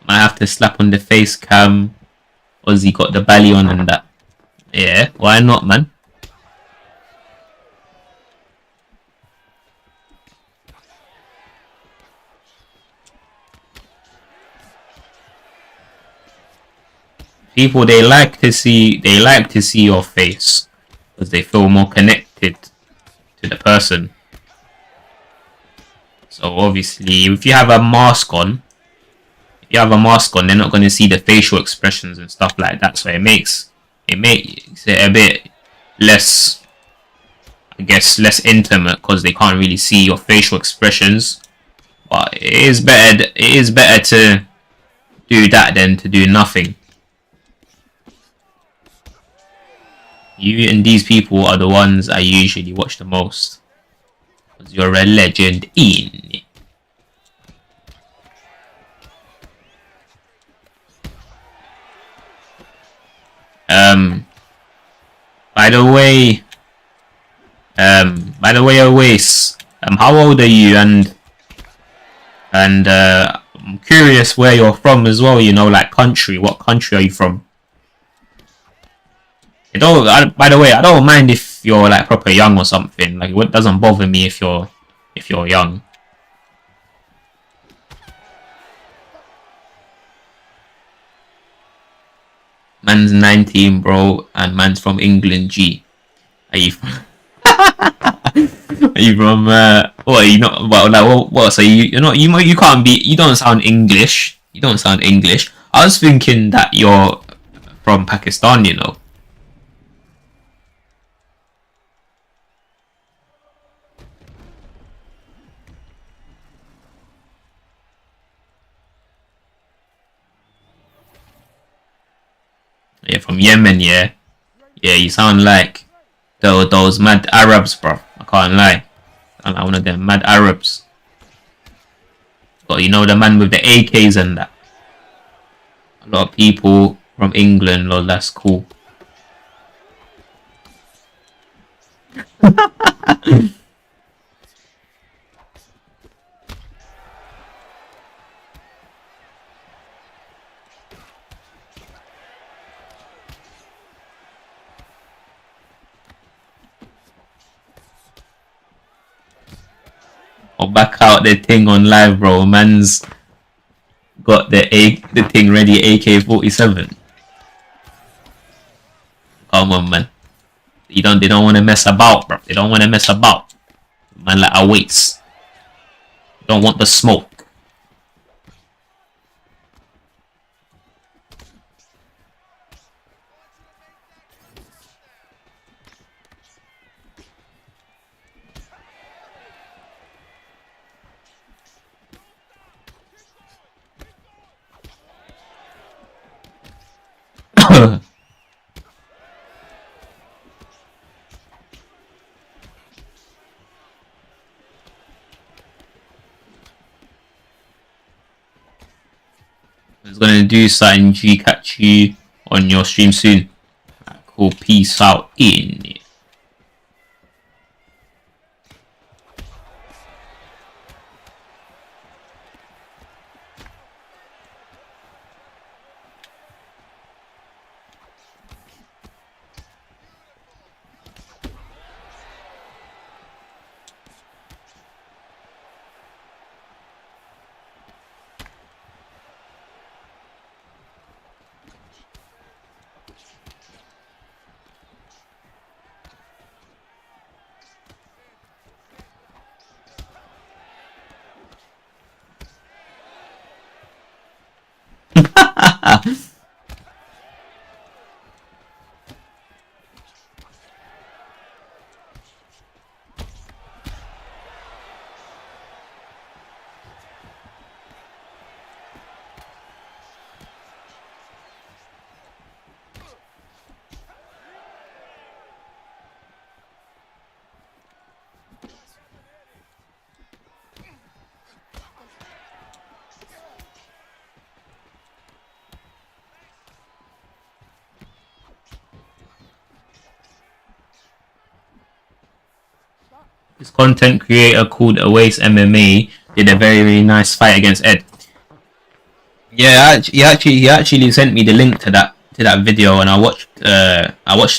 Might have to slap on the face cam. Ozzy got the belly on and that. Yeah, why not, man? People they like to see your face because they feel more connected to the person. So obviously, if you have a mask on, they're not going to see the facial expressions and stuff like that. So it makes it a bit less, I guess, less intimate because they can't really see your facial expressions. But it is better to do that than to do nothing. You and these people are the ones I usually watch the most. Because you're a legend in. By the way, Oasis, how old are you? And I'm curious where you're from as well. Like country. What country are you from? By the way, I don't mind if you're like proper young or something. Like, it doesn't bother me if you're young. Man's 19, bro, and man's from England. G. Are you from? Are you from? What are you not? Well, like what? So you're not? You can't be. You don't sound English. You don't sound English. I was thinking that you're from Pakistan. Yeah, from Yemen, yeah. Yeah, you sound like those mad Arabs, bro. I can't lie. Sound like one of them mad Arabs. But you know the man with the AKs and that. A lot of people from England, oh, that's cool. I'll back out the thing on live, bro. Man's got the thing ready, AK-47. Come on, man. They don't want to mess about, bro. They don't want to mess about. Man, like, I waits. Don't want the smoke. I was gonna do something. G, catch you on your stream soon. Right, cool. Peace out. In. This content creator called Awace MMA did a very nice fight against Ed. Yeah, he actually sent me the link to that video, and I watched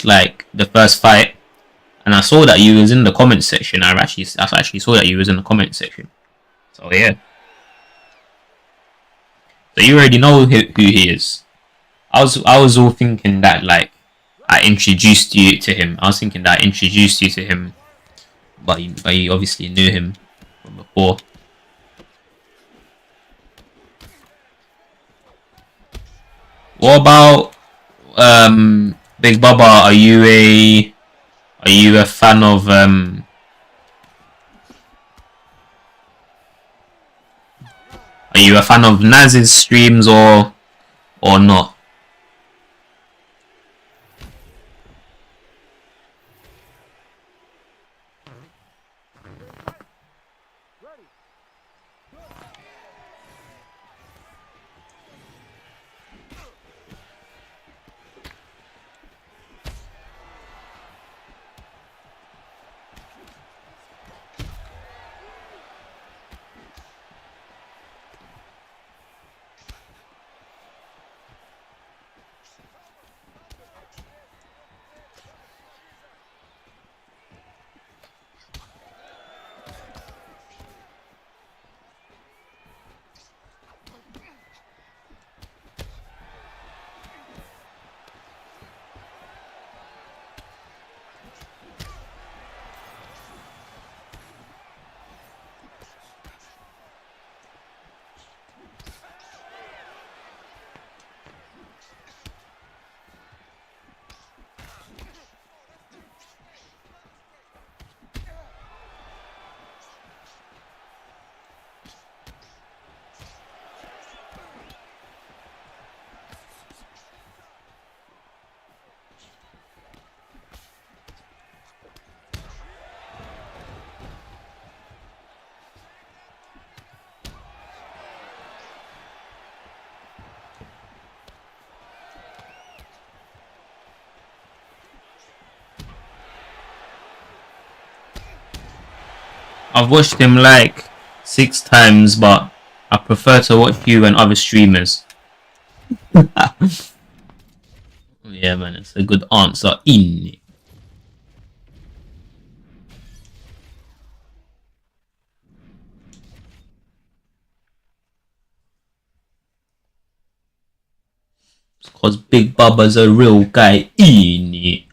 like the first fight, and I saw that you was in the comment section. I actually saw that you was in the comment section. So yeah, so you already know who he is. I was all thinking that like I introduced you to him. I was thinking that I introduced you to him, but you obviously knew him from before. What about Big Baba? Are you a fan of Are you a fan of Naz's streams or not? I've watched him like 6 times, but I prefer to watch you and other streamers. Yeah, man, it's a good answer. In. It's cause Big Baba's a real guy. In.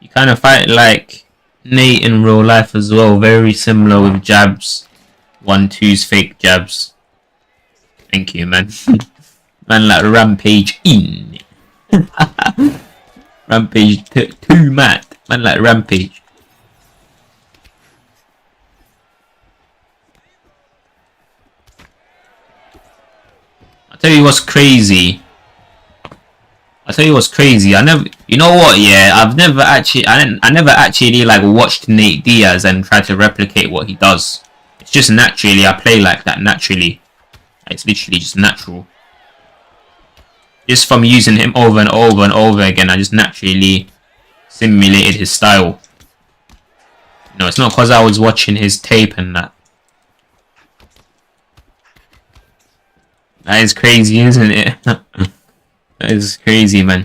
You kind of fight like Nate in real life as well. Very similar with jabs. 1-2's fake jabs. Thank you, man. Man like Rampage in. Rampage too mad. Man like Rampage. I'll tell you what's crazy. I never, you know what? Yeah, I never actually like watched Nate Diaz and tried to replicate what he does. It's just naturally, I play like that naturally. It's literally just natural. Just from using him over and over and over again, I just naturally simulated his style. No, it's not because I was watching his tape and that. That is crazy, isn't it? That is crazy, man.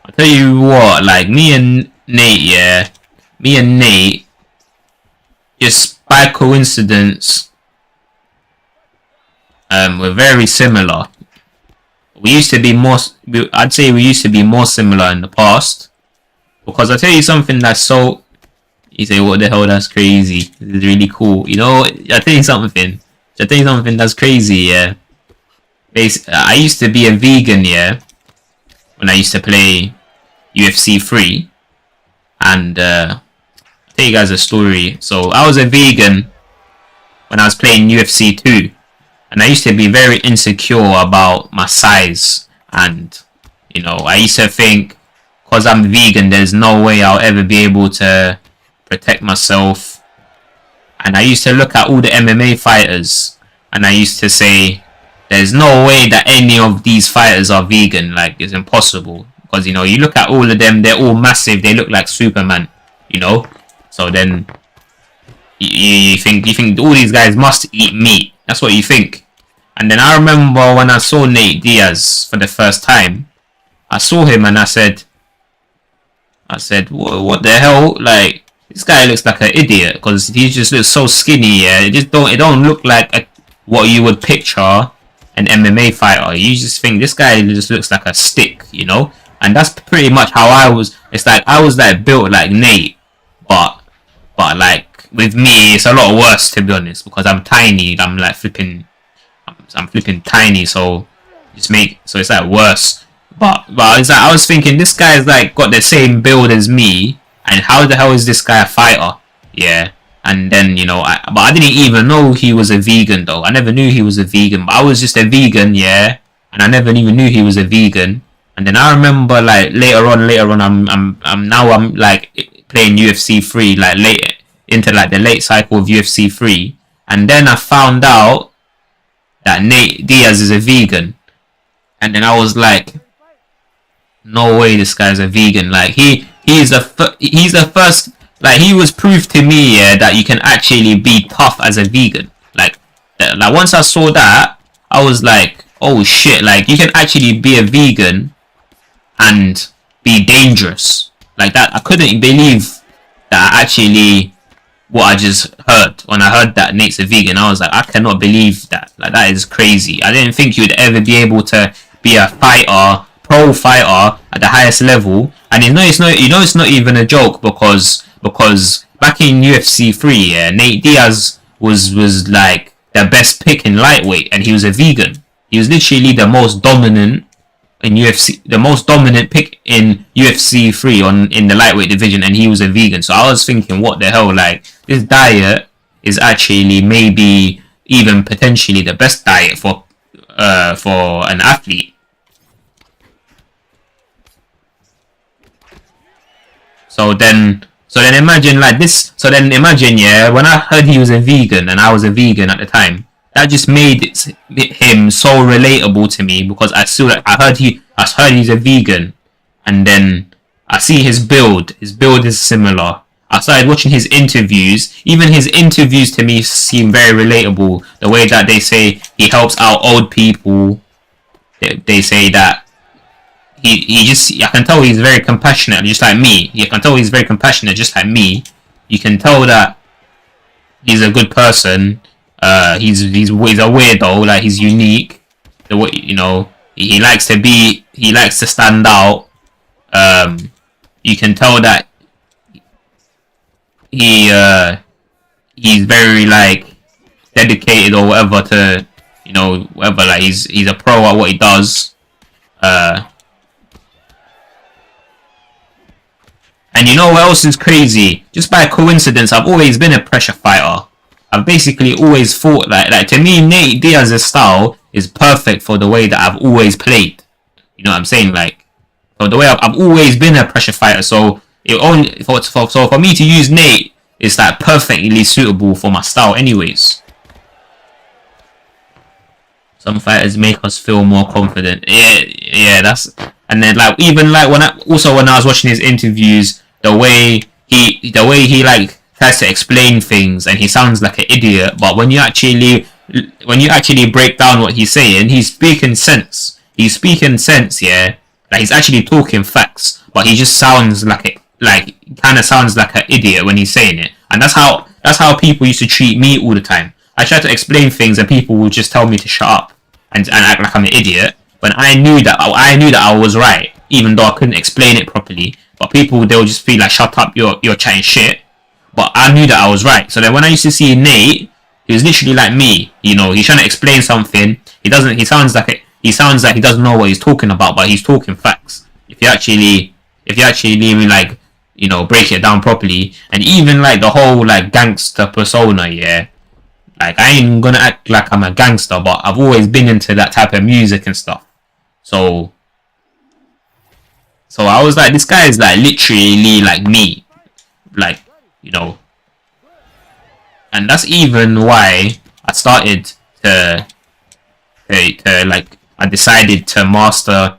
I'll tell you what, like, me and Nate, just by coincidence, we're very similar. We used to be more, I'd say we used to be more similar in the past. Because I'll tell you something that's so, you say, what the hell, that's crazy. This is really cool. You know, I'll tell you something that's crazy, yeah. I used to be a vegan, yeah, when I used to play UFC 3, and I'll tell you guys a story. So I was a vegan when I was playing UFC 2, and I used to be very insecure about my size, and you know, I used to think, because I'm vegan, there's no way I'll ever be able to protect myself, and I used to look at all the MMA fighters, and I used to say, there's no way that any of these fighters are vegan. Like, it's impossible. Because, you know, you look at all of them, they're all massive. They look like Superman, you know? So then, you think all these guys must eat meat. That's what you think. And then I remember when I saw Nate Diaz for the first time, I saw him and I said, what the hell? Like, this guy looks like an idiot. Because he just looks so skinny, yeah? It don't look like what you would picture an MMA fighter. You just think this guy just looks like a stick, you know? And that's pretty much how I was. It's like I was like built like Nate, but like with me it's a lot worse, to be honest, because I'm tiny. I'm like flipping tiny, so it's like worse. But it's like I was thinking, this guy's like got the same build as me, and how the hell is this guy a fighter? Yeah. And then, you know, but I didn't even know he was a vegan, though. I never knew he was a vegan, but I was just a vegan, yeah. And I never even knew he was a vegan. And then I remember, like, later on, I'm like playing UFC 3, like late into like the late cycle of UFC 3, and then I found out that Nate Diaz is a vegan, and then I was like, no way, this guy's a vegan. Like he's the first. Like, he was proof to me, yeah, that you can actually be tough as a vegan. Like once I saw that, I was like, oh shit, like, you can actually be a vegan and be dangerous. Like that, I couldn't believe that actually what I just heard. When I heard that Nate's a vegan, I was like, I cannot believe that. Like, that is crazy. I didn't think you'd ever be able to be a fighter, pro fighter at the highest level. And it's not even a joke because back in UFC 3, yeah, Nate Diaz was like the best pick in lightweight, and he was a vegan. He was literally the most dominant pick in UFC 3 in the lightweight division, and he was a vegan. So I was thinking, what the hell? Like, this diet is actually maybe even potentially the best diet for an athlete. So then imagine like this. So then imagine, yeah, when I heard he was a vegan and I was a vegan at the time, that just made him so relatable to me, because I heard he's a vegan, and then I see his build. His build is similar. I started watching his interviews. Even his interviews to me seem very relatable. The way that they say he helps out old people. They say that I can tell he's very compassionate, just like me. You can tell he's very compassionate, just like me. You can tell that he's a good person. He's a weirdo. Like, he's unique. The way, he likes to stand out. You can tell that he's very like dedicated or whatever to whatever. Like, he's a pro at what he does. And you know what else is crazy? Just by coincidence, I've always been a pressure fighter. I've basically always thought like to me, Nate Diaz's style is perfect for the way that I've always played. You know what I'm saying? Like, for the way I've always been a pressure fighter. So for me to use Nate, it's like perfectly suitable for my style, anyways. Some fighters make us feel more confident. Yeah, that's. And then like even like when I was watching his interviews, the way he like tries to explain things, and he sounds like an idiot, but when you actually break down what he's saying, he's speaking sense. Yeah. Like, he's actually talking facts, but he just sounds kind of sounds like an idiot when he's saying it. And that's how people used to treat me all the time. I tried to explain things, and people would just tell me to shut up and act like I'm an idiot. When I knew that I was right, even though I couldn't explain it properly. But people, they'll just be like, "Shut up, you're chatting shit." But I knew that I was right. So then when I used to see Nate, he was literally like me. He's trying to explain something. He sounds like he doesn't know what he's talking about, but he's talking facts. If you actually even like break it down properly, and even like the whole like gangster persona, yeah. Like, I ain't gonna act like I'm a gangster, but I've always been into that type of music and stuff. So I was like, this guy is like literally like me, like, and that's even why I started to like, I decided to master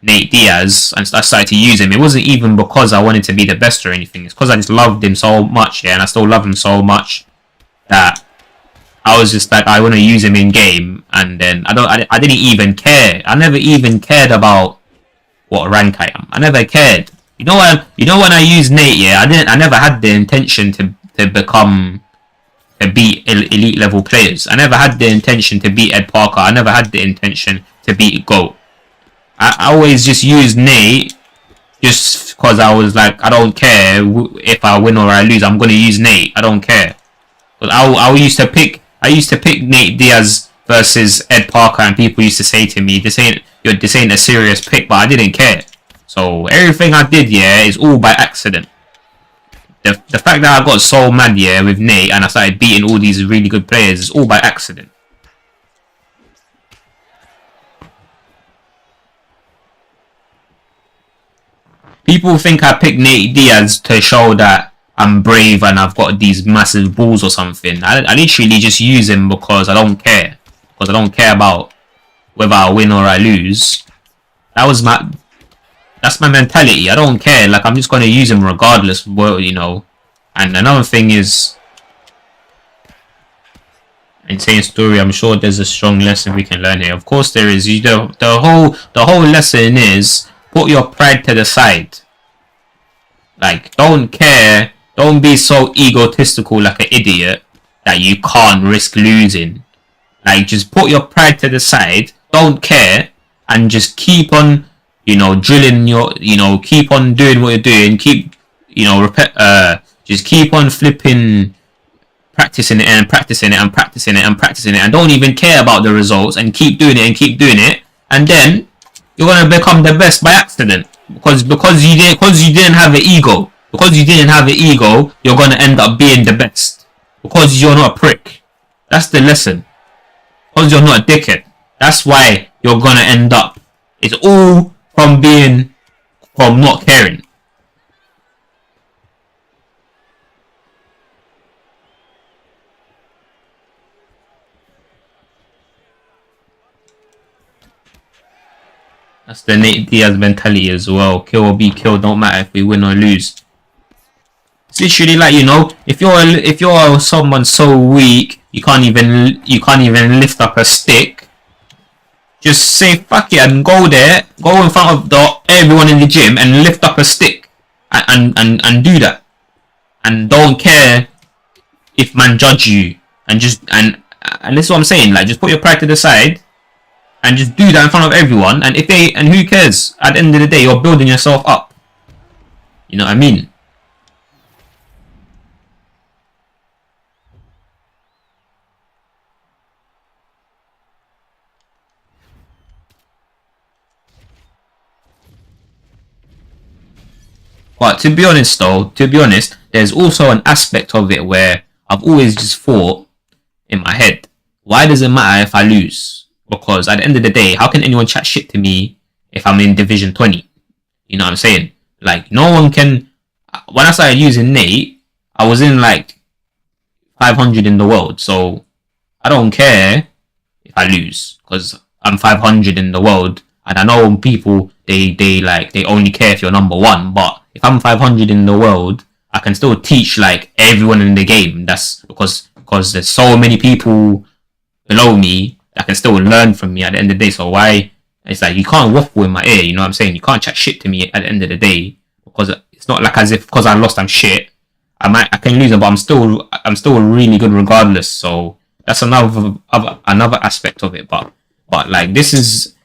Nate Diaz, and I started to use him. It wasn't even because I wanted to be the best or anything. It's because I just loved him so much, yeah, and I still love him so much that I was just like, I want to use him in game. And then I didn't even care. I never even cared about what rank I am. I never cared. When I used Nate, yeah, I never had the intention to beat elite level players. I never had the intention to beat Ed Parker. I never had the intention to beat GOAT. I always just used Nate just because I was like, I don't care if I win or I lose. I'm gonna use Nate. I don't care. But I used to pick Nate Diaz versus Ed Parker, and people used to say to me, this ain't a serious pick, but I didn't care. So everything I did, yeah, is all by accident. The fact that I got so mad, yeah, with Nate, and I started beating all these really good players, is all by accident. People think I picked Nate Diaz to show that I'm brave and I've got these massive balls or something. I literally just use him because I don't care. Because I don't care about whether I win or I lose. That's my mentality. I don't care. Like, I'm just going to use him regardless, And another thing is, in saying story, I'm sure there's a strong lesson we can learn here. Of course there is. The whole lesson is, put your pride to the side. Like, don't care. Don't be so egotistical like an idiot that you can't risk losing. Like, just put your pride to the side. Don't care. and just keep on, drilling keep on doing what you're doing, keep, just keep on flipping, practicing it and practicing it and practicing it and practicing it, and don't even care about the results, and keep doing it and keep doing it, and then you're gonna become the best by accident, because you didn't have an ego. Because you didn't have an ego, you're gonna end up being the best. Because you're not a prick. That's the lesson. Because you're not a dickhead. That's why you're gonna end up. It's all from not caring. That's the Nate Diaz mentality as well. Kill or be killed, don't matter if we win or lose. It's literally like, if you're someone so weak you can't even lift up a stick, just say fuck it and go in front of everyone in the gym and lift up a stick and do that, and don't care if man judge you, and this is what I'm saying, like, just put your pride to the side and just do that in front of everyone, and who cares? At the end of the day, you're building yourself up. You know what I mean? But to be honest, there's also an aspect of it where I've always just thought in my head, why does it matter if I lose? Because at the end of the day, how can anyone chat shit to me if I'm in Division 20? You know what I'm saying? Like, no one can. When I started using Nate, I was in like 500 in the world, so I don't care if I lose, because I'm 500 in the world, and I know people they only care if you're number one. But if I'm 500 in the world, I can still teach like everyone in the game. That's because there's so many people below me that can still learn from me at the end of the day. So why? It's like, you can't waffle in my ear. You know what I'm saying? You can't chat shit to me at the end of the day, because it's not like as if because I lost I'm shit. I can lose, but I'm still really good regardless. So that's another aspect of it. But like, this is,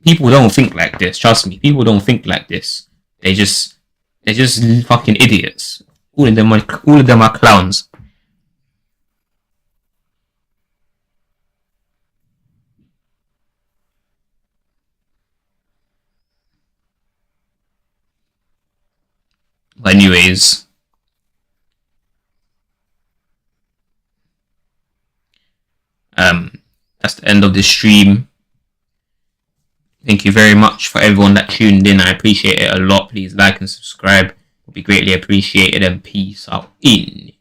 people don't think like this. Trust me, people don't think like this. They're just fucking idiots. All of them are clowns. But anyways, that's the end of this stream. Thank you very much for everyone that tuned in. I appreciate it a lot. Please like and subscribe. It would be greatly appreciated, and peace out in.